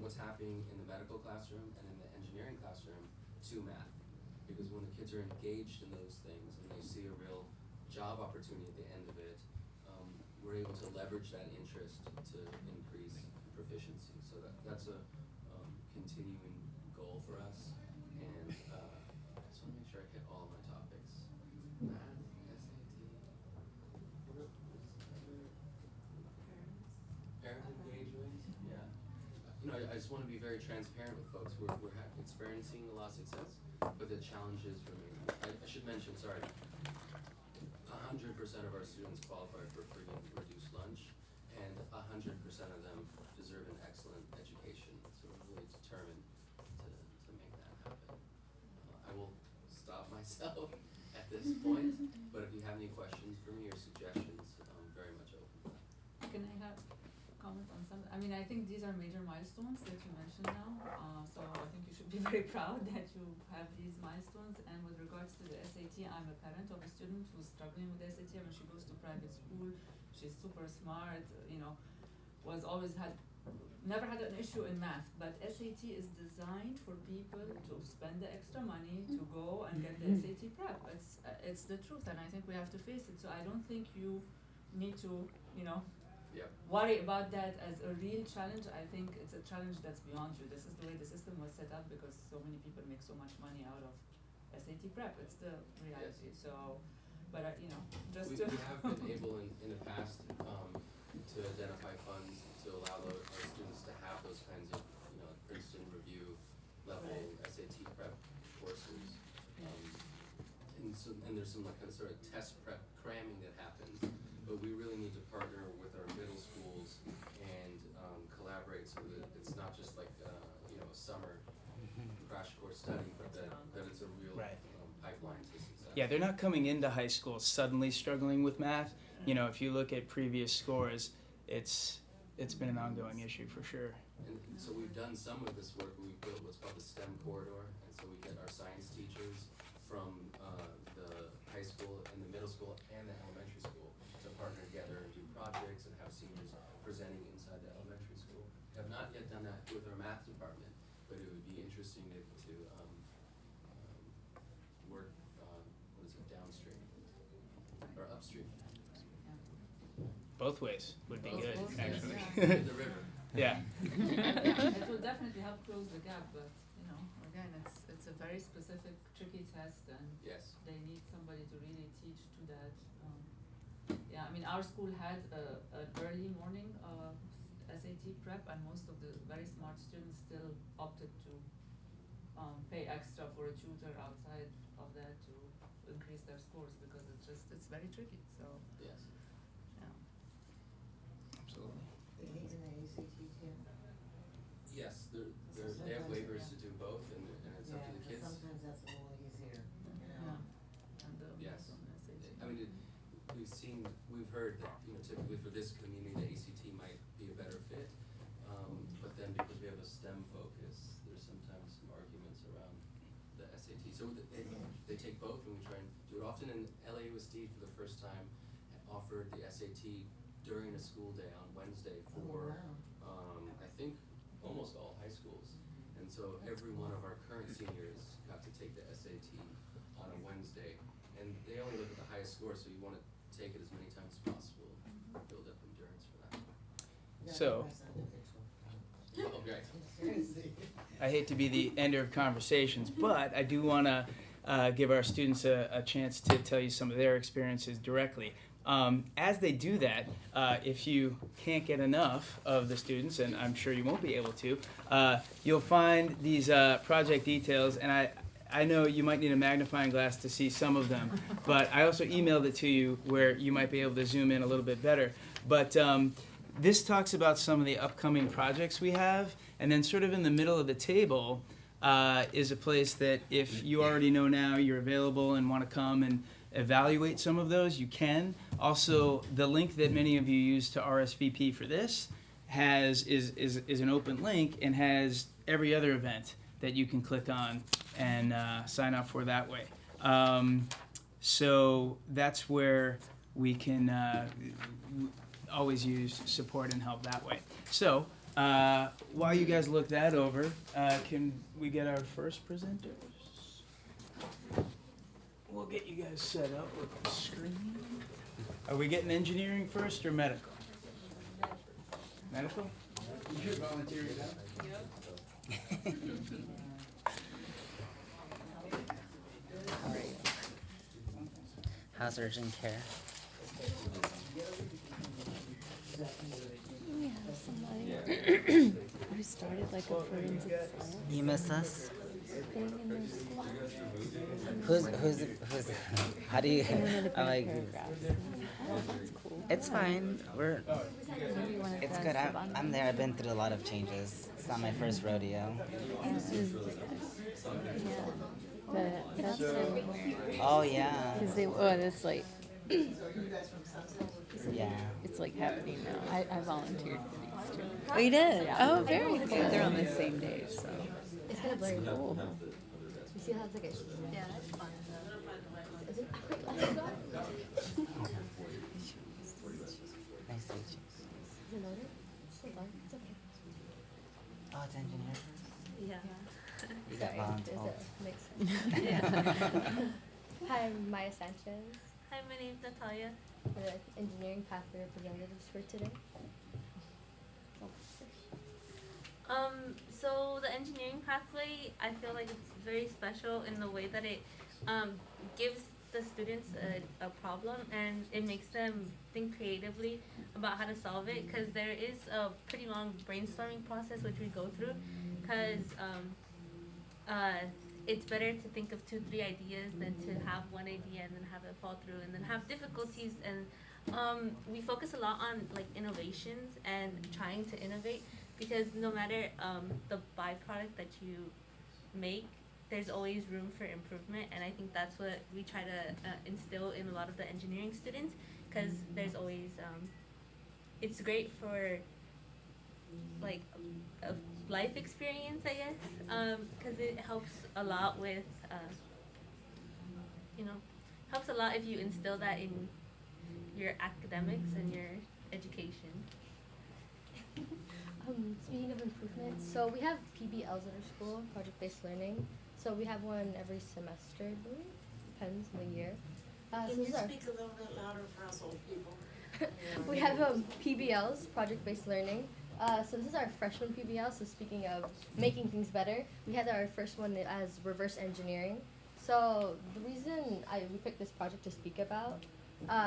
what's happening in the medical classroom and in the engineering classroom to math. Because when the kids are engaged in those things and they see a real job opportunity at the end of it, we're able to leverage that interest to increase proficiency. So that's a continuing goal for us. And I just want to make sure I hit all of my topics. Math, SAT. Parent engagement, yeah. I just want to be very transparent with folks. We're experiencing a lot of success, but the challenges remain. I should mention, 100% of our students qualify for free and reduced lunch, and 100% of them deserve an excellent education. So we're really determined to make that happen. I will stop myself at this point, but if you have any questions for me or suggestions, I'm very much open to that. Can I have comment on something? I mean, I think these are major milestones that you mentioned now. So I think you should be very proud that you have these milestones. And with regards to the SAT, I'm a parent of a student who's struggling with SAT when she goes to private school. She's super smart, was always never had an issue in math, but SAT is designed for people to spend the extra money to go and get the SAT prep. It's the truth, and I think we have to face it. So I don't think you need to, worry about that as a real challenge. I think it's a challenge that's beyond you. This is the way the system was set up because so many people make so much money out of SAT prep. It's the reality. So, but we have been able in the past to identify funds to allow our students to have those kinds of Princeton review level SAT prep courses. And there's some kind of sort of test prep cramming that happens, but we really need to partner with our middle schools and collaborate so that it's not just like a summer crash course study, but that it's a real pipeline to success. Yeah, they're not coming into high school suddenly struggling with math. If you look at previous scores, it's been an ongoing issue for sure. And so we've done some of this work. We've built what's called the STEM corridor, and so we get our science teachers from the high school and the middle school and the elementary school to partner together and do projects and have seniors presenting inside the elementary school. We have not yet done that with our math department, but it would be interesting to work downstream or upstream. Both ways would be good, actually. Yeah. The river. Yeah. It will definitely help close the gap, but again, it's a very specific, tricky test, and they need somebody to really teach to that. I mean, our school had an early morning SAT prep, and most of the very smart students still opted to pay extra for a tutor outside of that to increase their scores because it's very tricky. So Absolutely. Yes, they have waivers to do both, and it's up to the kids. Sometimes that's a little easier. Yes. I mean, we've heard that, typically for this community, the ACT might be a better fit. But then because we have a STEM focus, there's sometimes some arguments around the SAT. So they take both, and we try and do it often. And LAUSD, for the first time, offered the SAT during a school day on Wednesday for, I think, almost all high schools. And so every one of our current seniors got to take the SAT on a Wednesday. And they only look at the highest score, so you want to take it as many times as possible, build up endurance for that. So, I hate to be the ender of conversations, but I do want to give our students a chance to tell you some of their experiences directly. As they do that, if you can't get enough of the students, and I'm sure you won't be able to, you'll find these project details, and I know you might need a magnifying glass to see some of them, but I also emailed it to you where you might be able to zoom in a little bit better. But this talks about some of the upcoming projects we have, and then sort of in the middle of the table is a place that if you already know now you're available and want to come and evaluate some of those, you can. Also, the link that many of you use to RSVP for this is an open link and has every other event that you can click on and sign up for that way. So that's where we can always use support and help that way. So while you guys look that over, can we get our first presenters? We'll get you guys set up with the screen. Are we getting engineering first or medical? Medical? You should volunteer that. How are you? How's urgent care? We have somebody who started like a forensic science You miss us? thing in their school. Who's how do you I'm like Oh, that's cool. it's fine. Maybe one of It's the good. savant- I'm there. I've been through a lot of changes. It's not my first rodeo. But that's so Oh yeah. because that's like Yeah. it's like happening now. I volunteered for these two. Oh, you did? Yeah. Oh, very cool. They're on the same day, so It's kind of blurry. cool. You see how it's like a, yeah, that's fun. Is it, I forgot. Nice to meet you. Is it loaded? Hold on, it's okay. Oh, it's engineer. Yeah. You got voluntold. Hi, I'm Maya Sanchez. Hi, my name's Natalia. We're the engineering pathway representatives for today. So the engineering pathway, I feel like it's very special in the way that it gives the students a problem and it makes them think creatively about how to solve it, because there is a pretty long brainstorming process which we go through, because it's better to think of 2-3 ideas than to have one idea and then have it fall through and then have difficulties. And we focus a lot on like innovations and trying to innovate, because no matter the byproduct that you make, there's always room for improvement. And I think that's what we try to instill in a lot of the engineering students, because there's always it's great for like a life experience, I guess, because it helps a lot with helps a lot if you instill that in your academics and your education. Speaking of improvements, so we have PBLs at our school, project-based learning. So we have one every semester, I believe. Depends on the year. Can so you this is our- speak a little bit louder for us old people? We have PBLs, project-based learning. So this is our freshman PBL. So speaking of making things better, we had our first one as reverse engineering. So the reason we picked this project to speak about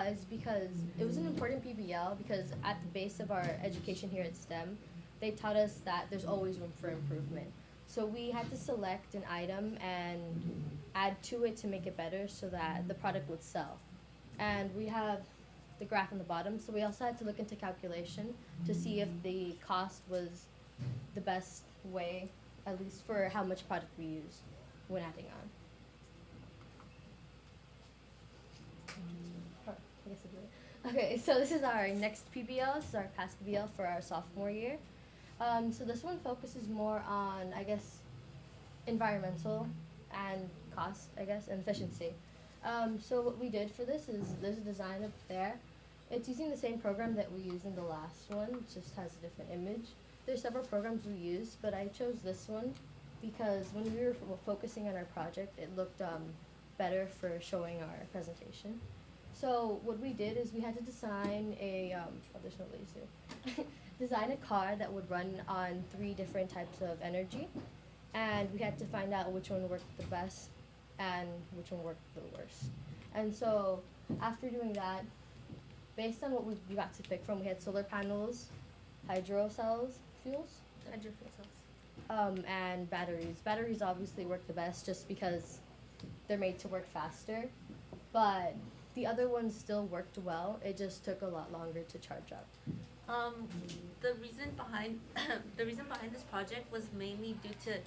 is because it was an important PBL, because at the base of our education here at STEM, they taught us that there's always room for improvement. So we had to select an item and add to it to make it better so that the product would sell. And we have the graph on the bottom, so we also had to look into calculation to see if the cost was the best way, at least for how much product we use when adding on. I guess I'll do it. Okay, so this is our next PBL. This is our past PBL for our sophomore year. So this one focuses more on, I guess, environmental and cost, I guess, and efficiency. So what we did for this is there's a design up there. It's using the same program that we used in the last one, it just has a different image. There's several programs we use, but I chose this one because when we were focusing on our project, it looked better for showing our presentation. So what we did is we had to design there's no laser. Design a car that would run on 3 different types of energy, and we had to find out which one worked the best and which one worked the worst. And so after doing that, based on what we got to pick from, we had solar panels, hydro cells, and batteries. Batteries obviously work the best just because they're made to work faster, but the other ones still worked well. It just took a lot longer to charge up. The reason behind this project was mainly due to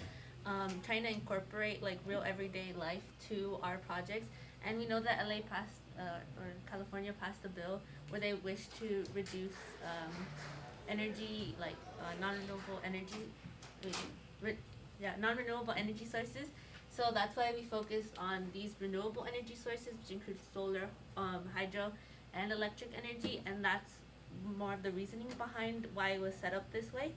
trying to incorporate like real everyday life to our projects, and we know that LA passed or California passed a bill where they wish to reduce energy, like non-renewable energy sources. So that's why we focused on these renewable energy sources, which include solar, hydro, and electric energy, and that's more of the reasoning behind why it was set up this way.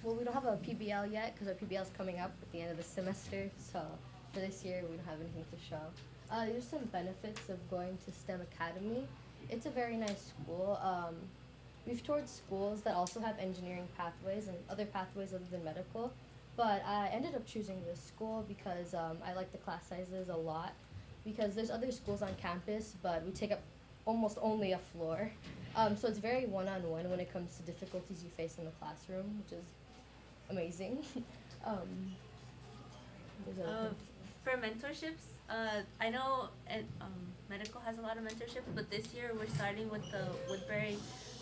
Well, we don't have a PBL yet because our PBL is coming up at the end of the semester. So for this year, we don't have anything to show. There's some benefits of going to STEM Academy. It's a very nice school. We've toured schools that also have engineering pathways and other pathways other than medical. But I ended up choosing this school because I like the class sizes a lot. Because there's other schools on campus, but we take up almost only a floor. So it's very one-on-one when it comes to difficulties you face in the classroom, which is amazing. For mentorships, I know medical has a lot of mentorships, but this year we're starting with the Woodbury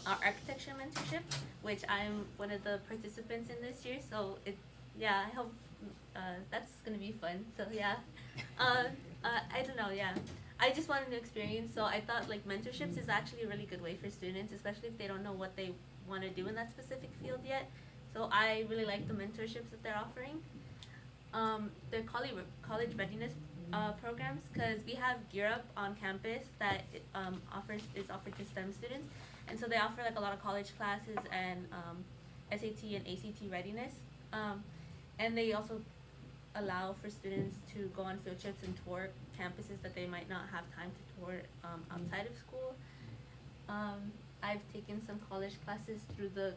architecture mentorship, which I'm one of the participants in this year. So I hope that's gonna be fun. So yeah, I don't know. Yeah, I just wanted to experience. So I thought like mentorships is actually a really good way for students, especially if they don't know what they want to do in that specific field yet. So I really like the mentorships that they're offering. They're college readiness programs, because we have Gear Up on campus that offers is offered to STEM students, and so they offer like a lot of college classes and SAT and ACT readiness, and they also allow for students to go on field trips and tour campuses that they might not have time to tour outside of school. I've taken some college classes through the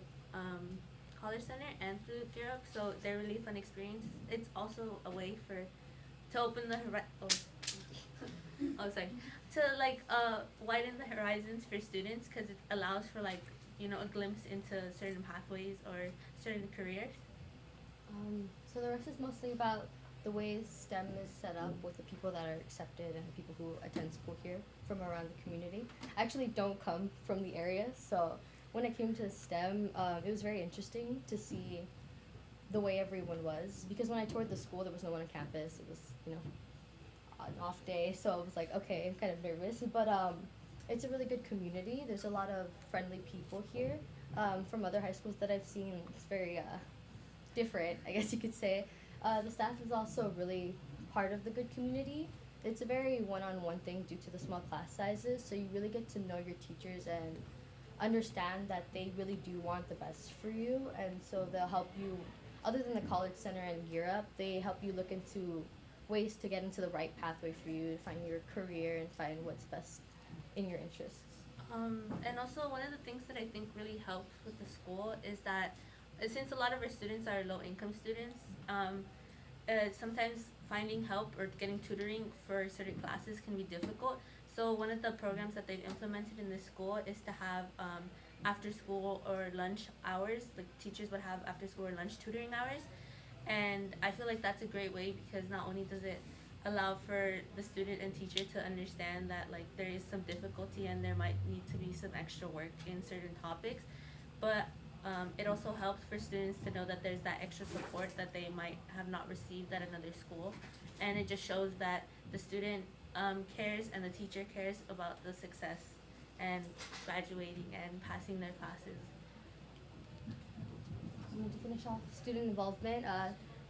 College Center and through Gear Up, so they're really fun experiences. It's also a way to open the to like widen the horizons for students, because it allows for like, you know, a glimpse into certain pathways or certain careers. So the rest is mostly about the ways STEM is set up with the people that are accepted and the people who attend school here from around the community. I actually don't come from the area, so when I came to STEM, it was very interesting to see the way everyone was, because when I toured the school, there was no one on campus. It was, you know, an off day, so I was like, okay, I'm kind of nervous, but it's a really good community. There's a lot of friendly people here from other high schools that I've seen. It's very different, I guess you could say. The staff is also really part of the good community. It's a very one-on-one thing due to the small class sizes, so you really get to know your teachers and understand that they really do want the best for you, and so they'll help you. Other than the College Center and Gear Up, they help you look into ways to get into the right pathway for you, to find your career and find what's best in your interests. And also one of the things that I think really helps with the school is that since a lot of our students are low-income students, sometimes finding help or getting tutoring for certain classes can be difficult. So one of the programs that they've implemented in this school is to have after school or lunch hours, like teachers would have after school or lunch tutoring hours. And I feel like that's a great way, because not only does it allow for the student and teacher to understand that like there is some difficulty and there might need to be some extra work in certain topics, but it also helps for students to know that there's that extra support that they might have not received at another school. And it just shows that the student cares and the teacher cares about the success and graduating and passing their classes. To finish off student involvement,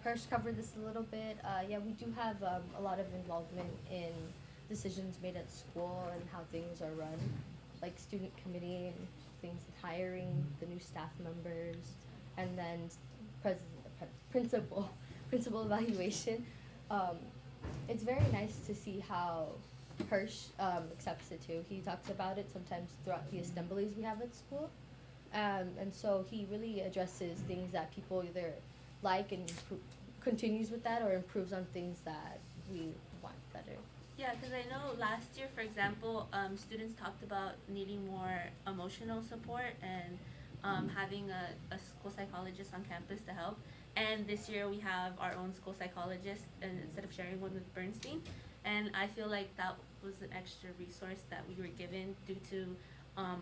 Hirsch covered this a little bit. Yeah, we do have a lot of involvement in decisions made at school and how things are run, like student committee and things, hiring the new staff members, and then principal evaluation. It's very nice to see how Hirsch accepts it too. He talks about it sometimes throughout the assemblies we have at school. And so he really addresses things that people either like and continues with that, or improves on things that we want better. Yeah, because I know last year, for example, students talked about needing more emotional support and having a school psychologist on campus to help. And this year we have our own school psychologist, and instead of sharing one with Bernstein. And I feel like that was an extra resource that we were given due to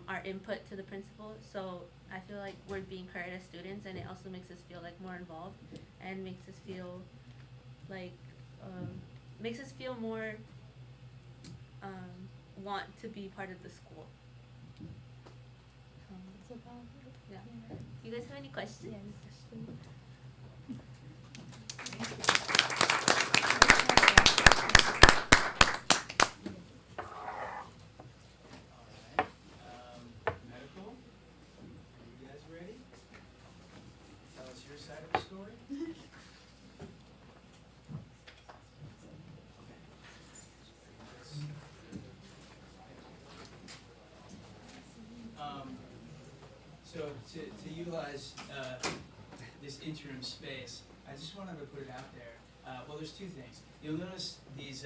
our input to the principal. So I feel like we're being heard as students, and it also makes us feel like more involved, and makes us feel like more want to be part of the school. That's about it. Yeah. You guys have any questions? Medical, are you guys ready? Tell us your side of the story. So to utilize this interim space, I just wanted to put it out there. Well, there's two things. You'll notice these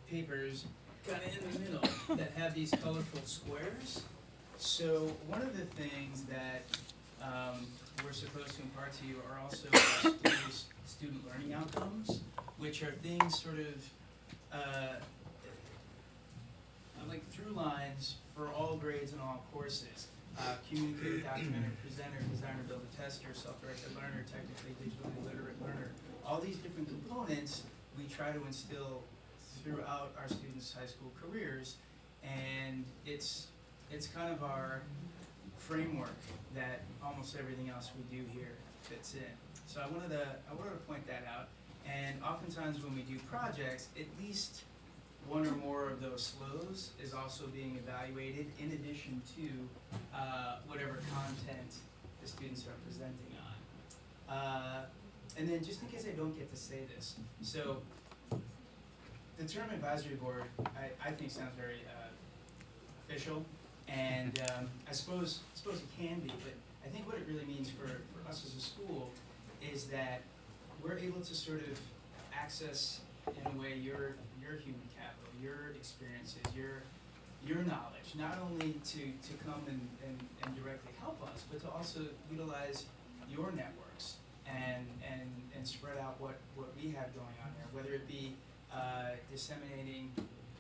papers kind of in the middle that have these colorful squares. So one of the things that we're supposed to impart to you are also student learning outcomes, which are things sort of like through lines for all grades and all courses. Communicator, documenter, presenter, designer, builder, tester, self-directed learner, technically digitally literate learner. All these different components we try to instill throughout our students' high school careers, and it's kind of our framework that almost everything else we do here fits in. So I wanted to point that out. And oftentimes when we do projects, at least one or more of those flows is also being evaluated in addition to whatever content the students are presenting on. And then just in case I don't get to say this, so the term advisory board I think sounds very official, and I suppose it can be, but I think what it really means for us as a school is that we're able to sort of access in a way your human capital, your experiences, your knowledge, not only to come and directly help us, but to also utilize your networks and spread out what we have going on there, whether it be disseminating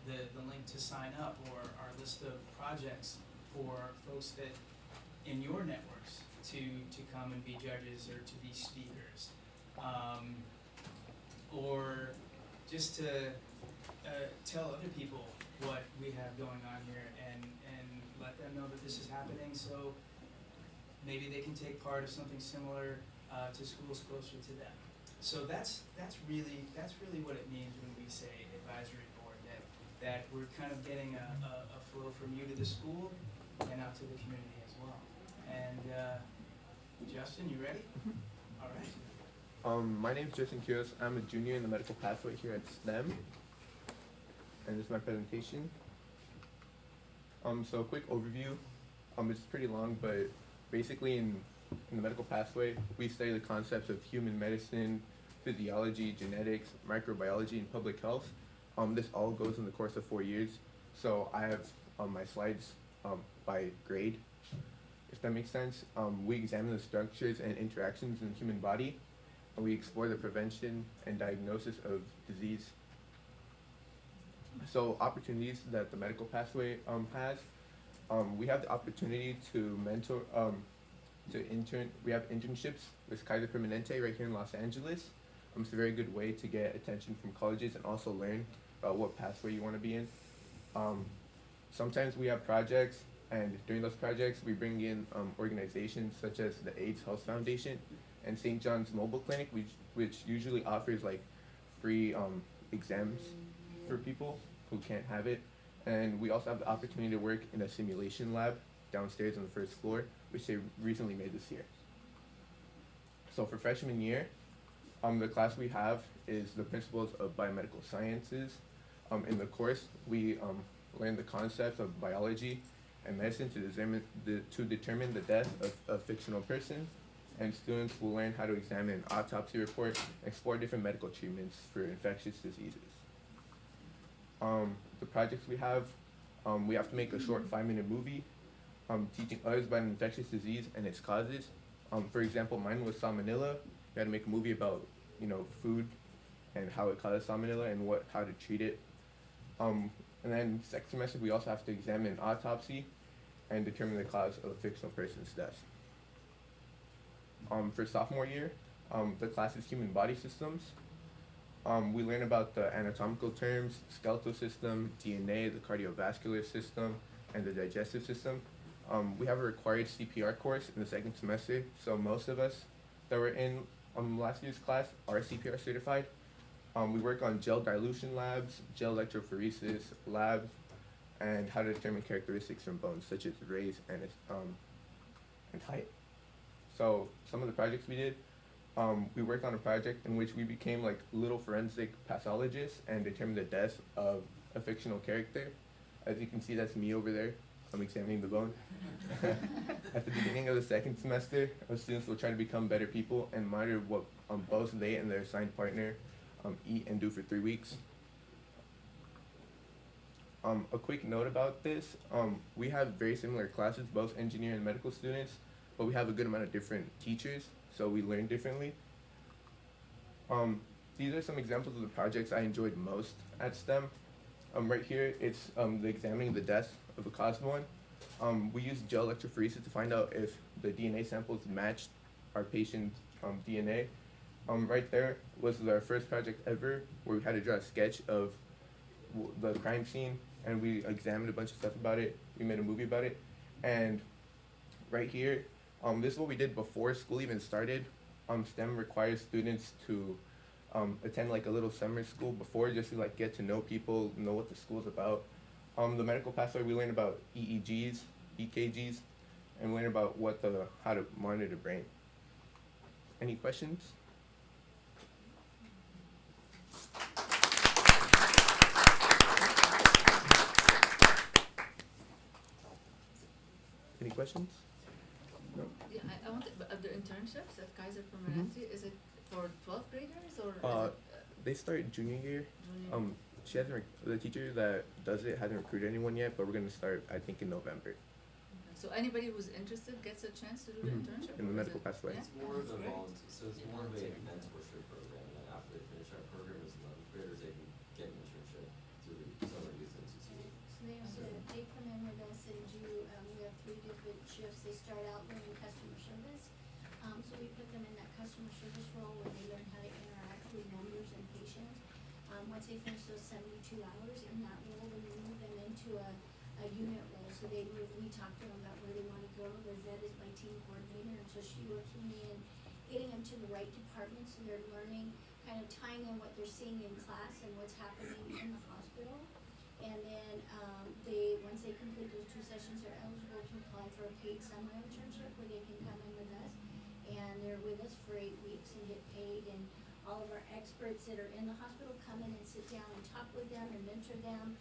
the link to sign up or our list of projects for folks that in your networks to come and be judges or to be speakers, or just to tell other people what we have going on here and let them know that this is happening, so maybe they can take part of something similar to schools closer to them. So that's really what it means when we say advisory board, that we're kind of getting a flow from you to the school and out to the community as well. And Justin, you ready? All right. My name is Justin Quiros. I'm a junior in the medical pathway here at STEM. And this is my presentation. So a quick overview. It's pretty long, but basically in the medical pathway, we study the concepts of human medicine, physiology, genetics, microbiology, and public health. This all goes in the course of 4 years. So I have my slides by grade, if that makes sense. We examine the structures and interactions in the human body, and we explore the prevention and diagnosis of disease. So opportunities that the medical pathway has, we have the opportunity to mentor, to intern. We have internships with Kaiser Permanente right here in Los Angeles. It's a very good way to get attention from colleges and also learn about what pathway you want to be in. Sometimes we have projects, and during those projects we bring in organizations such as the AIDS Health Foundation and St. John's Mobile Clinic, which usually offers like free exams for people who can't have it. And we also have the opportunity to work in a simulation lab downstairs on the first floor, which they recently made this year. So for freshman year, the class we have is the Principles of Biomedical Sciences. In the course, we learn the concepts of biology and medicine to determine the death of a fictional person, and students will learn how to examine an autopsy report and explore different medical treatments for infectious diseases. The projects we have to make a short 5-minute movie teaching others about an infectious disease and its causes. For example, mine was salmonella. We had to make a movie about, food and how it causes salmonella and how to treat it. And then second semester, we also have to examine an autopsy and determine the cause of a fictional person's death. For sophomore year, the class is Human Body Systems. We learn about the anatomical terms, skeletal system, DNA, the cardiovascular system, and the digestive system. We have a required CPR course in the second semester, so most of us that were in last year's class are CPR certified. We work on gel dilution labs, gel electrophoresis labs, and how to determine characteristics from bones, such as raise and height. So some of the projects we did, we worked on a project in which we became like little forensic pathologists and determined the death of a fictional character. As you can see, that's me over there. I'm examining the bone. At the beginning of the second semester, our students will try to become better people and monitor what both they and their assigned partner eat and do for 3 weeks. A quick note about this, we have very similar classes, both engineering and medical students, but we have a good amount of different teachers, so we learn differently. These are some examples of the projects I enjoyed most at STEM. Right here, it's the examining the death of a caused one. We use gel electrophoresis to find out if the DNA samples matched our patient's DNA. Right there was our first project ever where we had to draw a sketch of the crime scene, and we examined a bunch of stuff about it. We made a movie about it. And right here, this is what we did before school even started. STEM requires students to attend like a little summer school before, just to like get to know people, know what the school's about. The medical pathway, we learn about EEGs, EKGs, and we learn about how to monitor the brain. Any questions? Any questions? No. Yeah, I want the internships at Kaiser Permanente. Is it for 12th graders or? They start junior year. Junior. She hasn't. The teacher that does it hasn't recruited anyone yet, but we're gonna start, I think, in November. So anybody who's interested gets a chance to do the internship? In the or is medical it- pathway. Yeah? It's more of a That's great. so it's more of a mentorship program, and then after they finish our program as 11th graders, they can get an internship through the Summer Youth Institute. They come in with us and do, we have 3 different shifts. They start out learning customer service. So we put them in that customer service role where they learn how to interact with members and patients. Once they finish those 72 hours in that role, then we move them into a unit role. So we talk to them about where they want to go. Lizette is my team coordinator, and so she works with me in getting them to the right department, so they're learning, kind of tying in what they're seeing in class and what's happening in the hospital. And then once they complete those 2 sessions, they're eligible to apply for a paid summer internship where they can come in with us. And they're with us for 8 weeks and get paid. And all of our experts that are in the hospital come in and sit down and talk with them and mentor them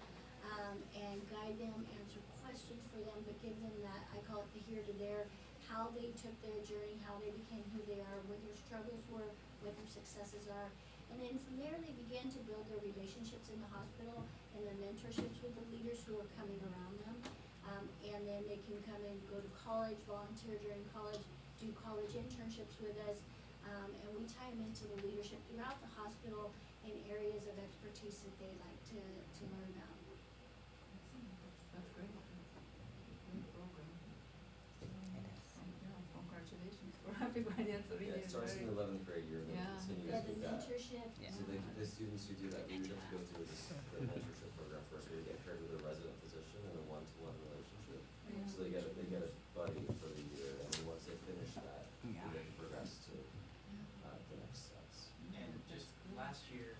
and guide them, answer questions for them, but give them that, I call it the here to there, how they took their journey, how they became who they are, what their struggles were, what their successes are. And then from there, they began to build their relationships in the hospital and their mentorships with the leaders who are coming around them. And then they can come and go to college, volunteer during college, do college internships with us. And we tie them into the leadership throughout the hospital in areas of expertise that they like to learn about. That's great. Great program. Yeah, congratulations for everybody. That's really Yeah, it starts in the 11th grade year and then Yeah. continues Yeah, with the that. mentorship. So the students who do that leadership go through the mentorship program first, where they get paired with a resident physician in a one-to-one relationship. Yeah. So they get a buddy for the year, and then once they finish that, they can progress to the next steps. And just last year,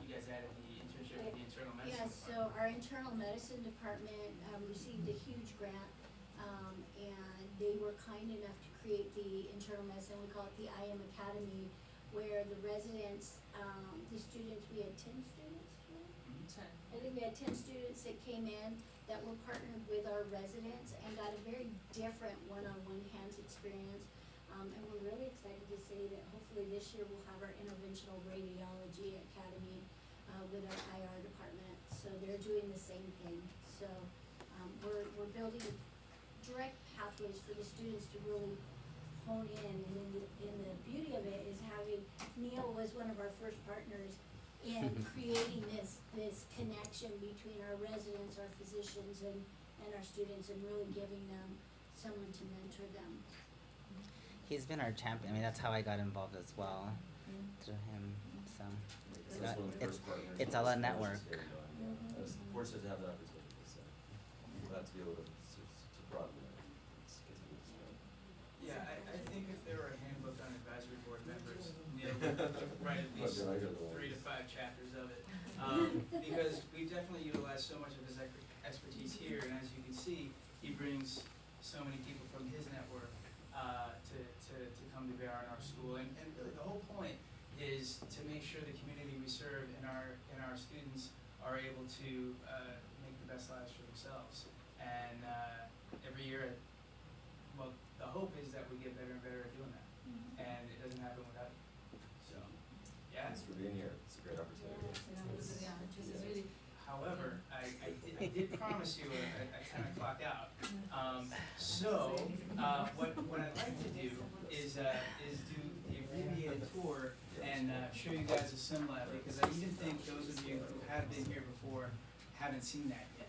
you guys added the internship with the internal medicine Yeah, department. so our internal medicine department received a huge grant, and they were kind enough to create the internal medicine, we call it the IM Academy, where the residents, the students, we had 10 students, right? I think we had 10 students that came in that were partnered with our residents and got a very different one-on-one hands experience. And we're really excited to say that hopefully this year we'll have our interventional radiology academy with our IR department. So they're doing the same thing. So we're building direct pathways for the students to really hone in. And then the beauty of it is having, Neil was one of our first partners in creating this connection between our residents, our physicians, and our students, and really giving them someone to mentor them. He's been our champion. I mean, that's how I got involved as well, through him. So That's one of the first partners. it's all a network. I was fortunate to have that opportunity, so glad to be able to broaden that. It's continue to spread. Yeah, I think if there were a handbook on advisory board members, Neil would write at least 3 to 5 chapters of it. Because we definitely utilize so much of his expertise here, and as you can see, he brings so many people from his network to come to bear on our school. And really the whole point is to make sure the community we serve and our students are able to make the best lives for themselves. And every year, well, the hope is that we get better and better at doing that. And it doesn't happen without it. So, yeah. Thanks for being here. It's a great opportunity. This is really. However, I did promise you a 10 o'clock out. So what I'd like to do is do the abbreviated tour and show you guys a sim lab, because I even think those of you who have been here before haven't seen that yet.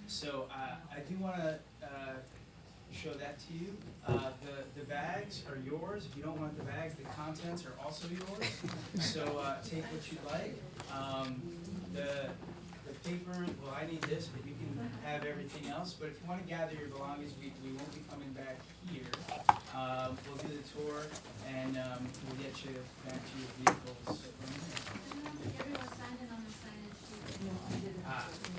So I do want to show that to you. The bags are yours. If you don't want the bags, the contents are also yours. So take what you like. The paper, well, I need this, but you can have everything else, but if you want to gather your belongings, we won't be coming back here. We'll do the tour, and we'll get you back to your vehicles.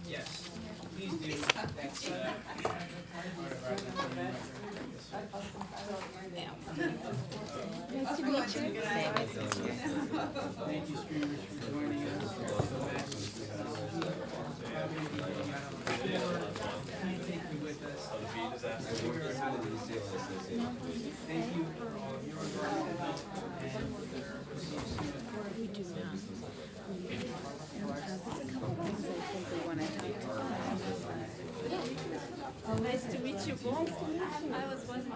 Yes, please do. That's part of our record. Nice to meet you. Thank you, streamers, for joining us. Take you with us. Thank you for all of your help, and we'll see you soon. Nice to meet you both. I was wondering.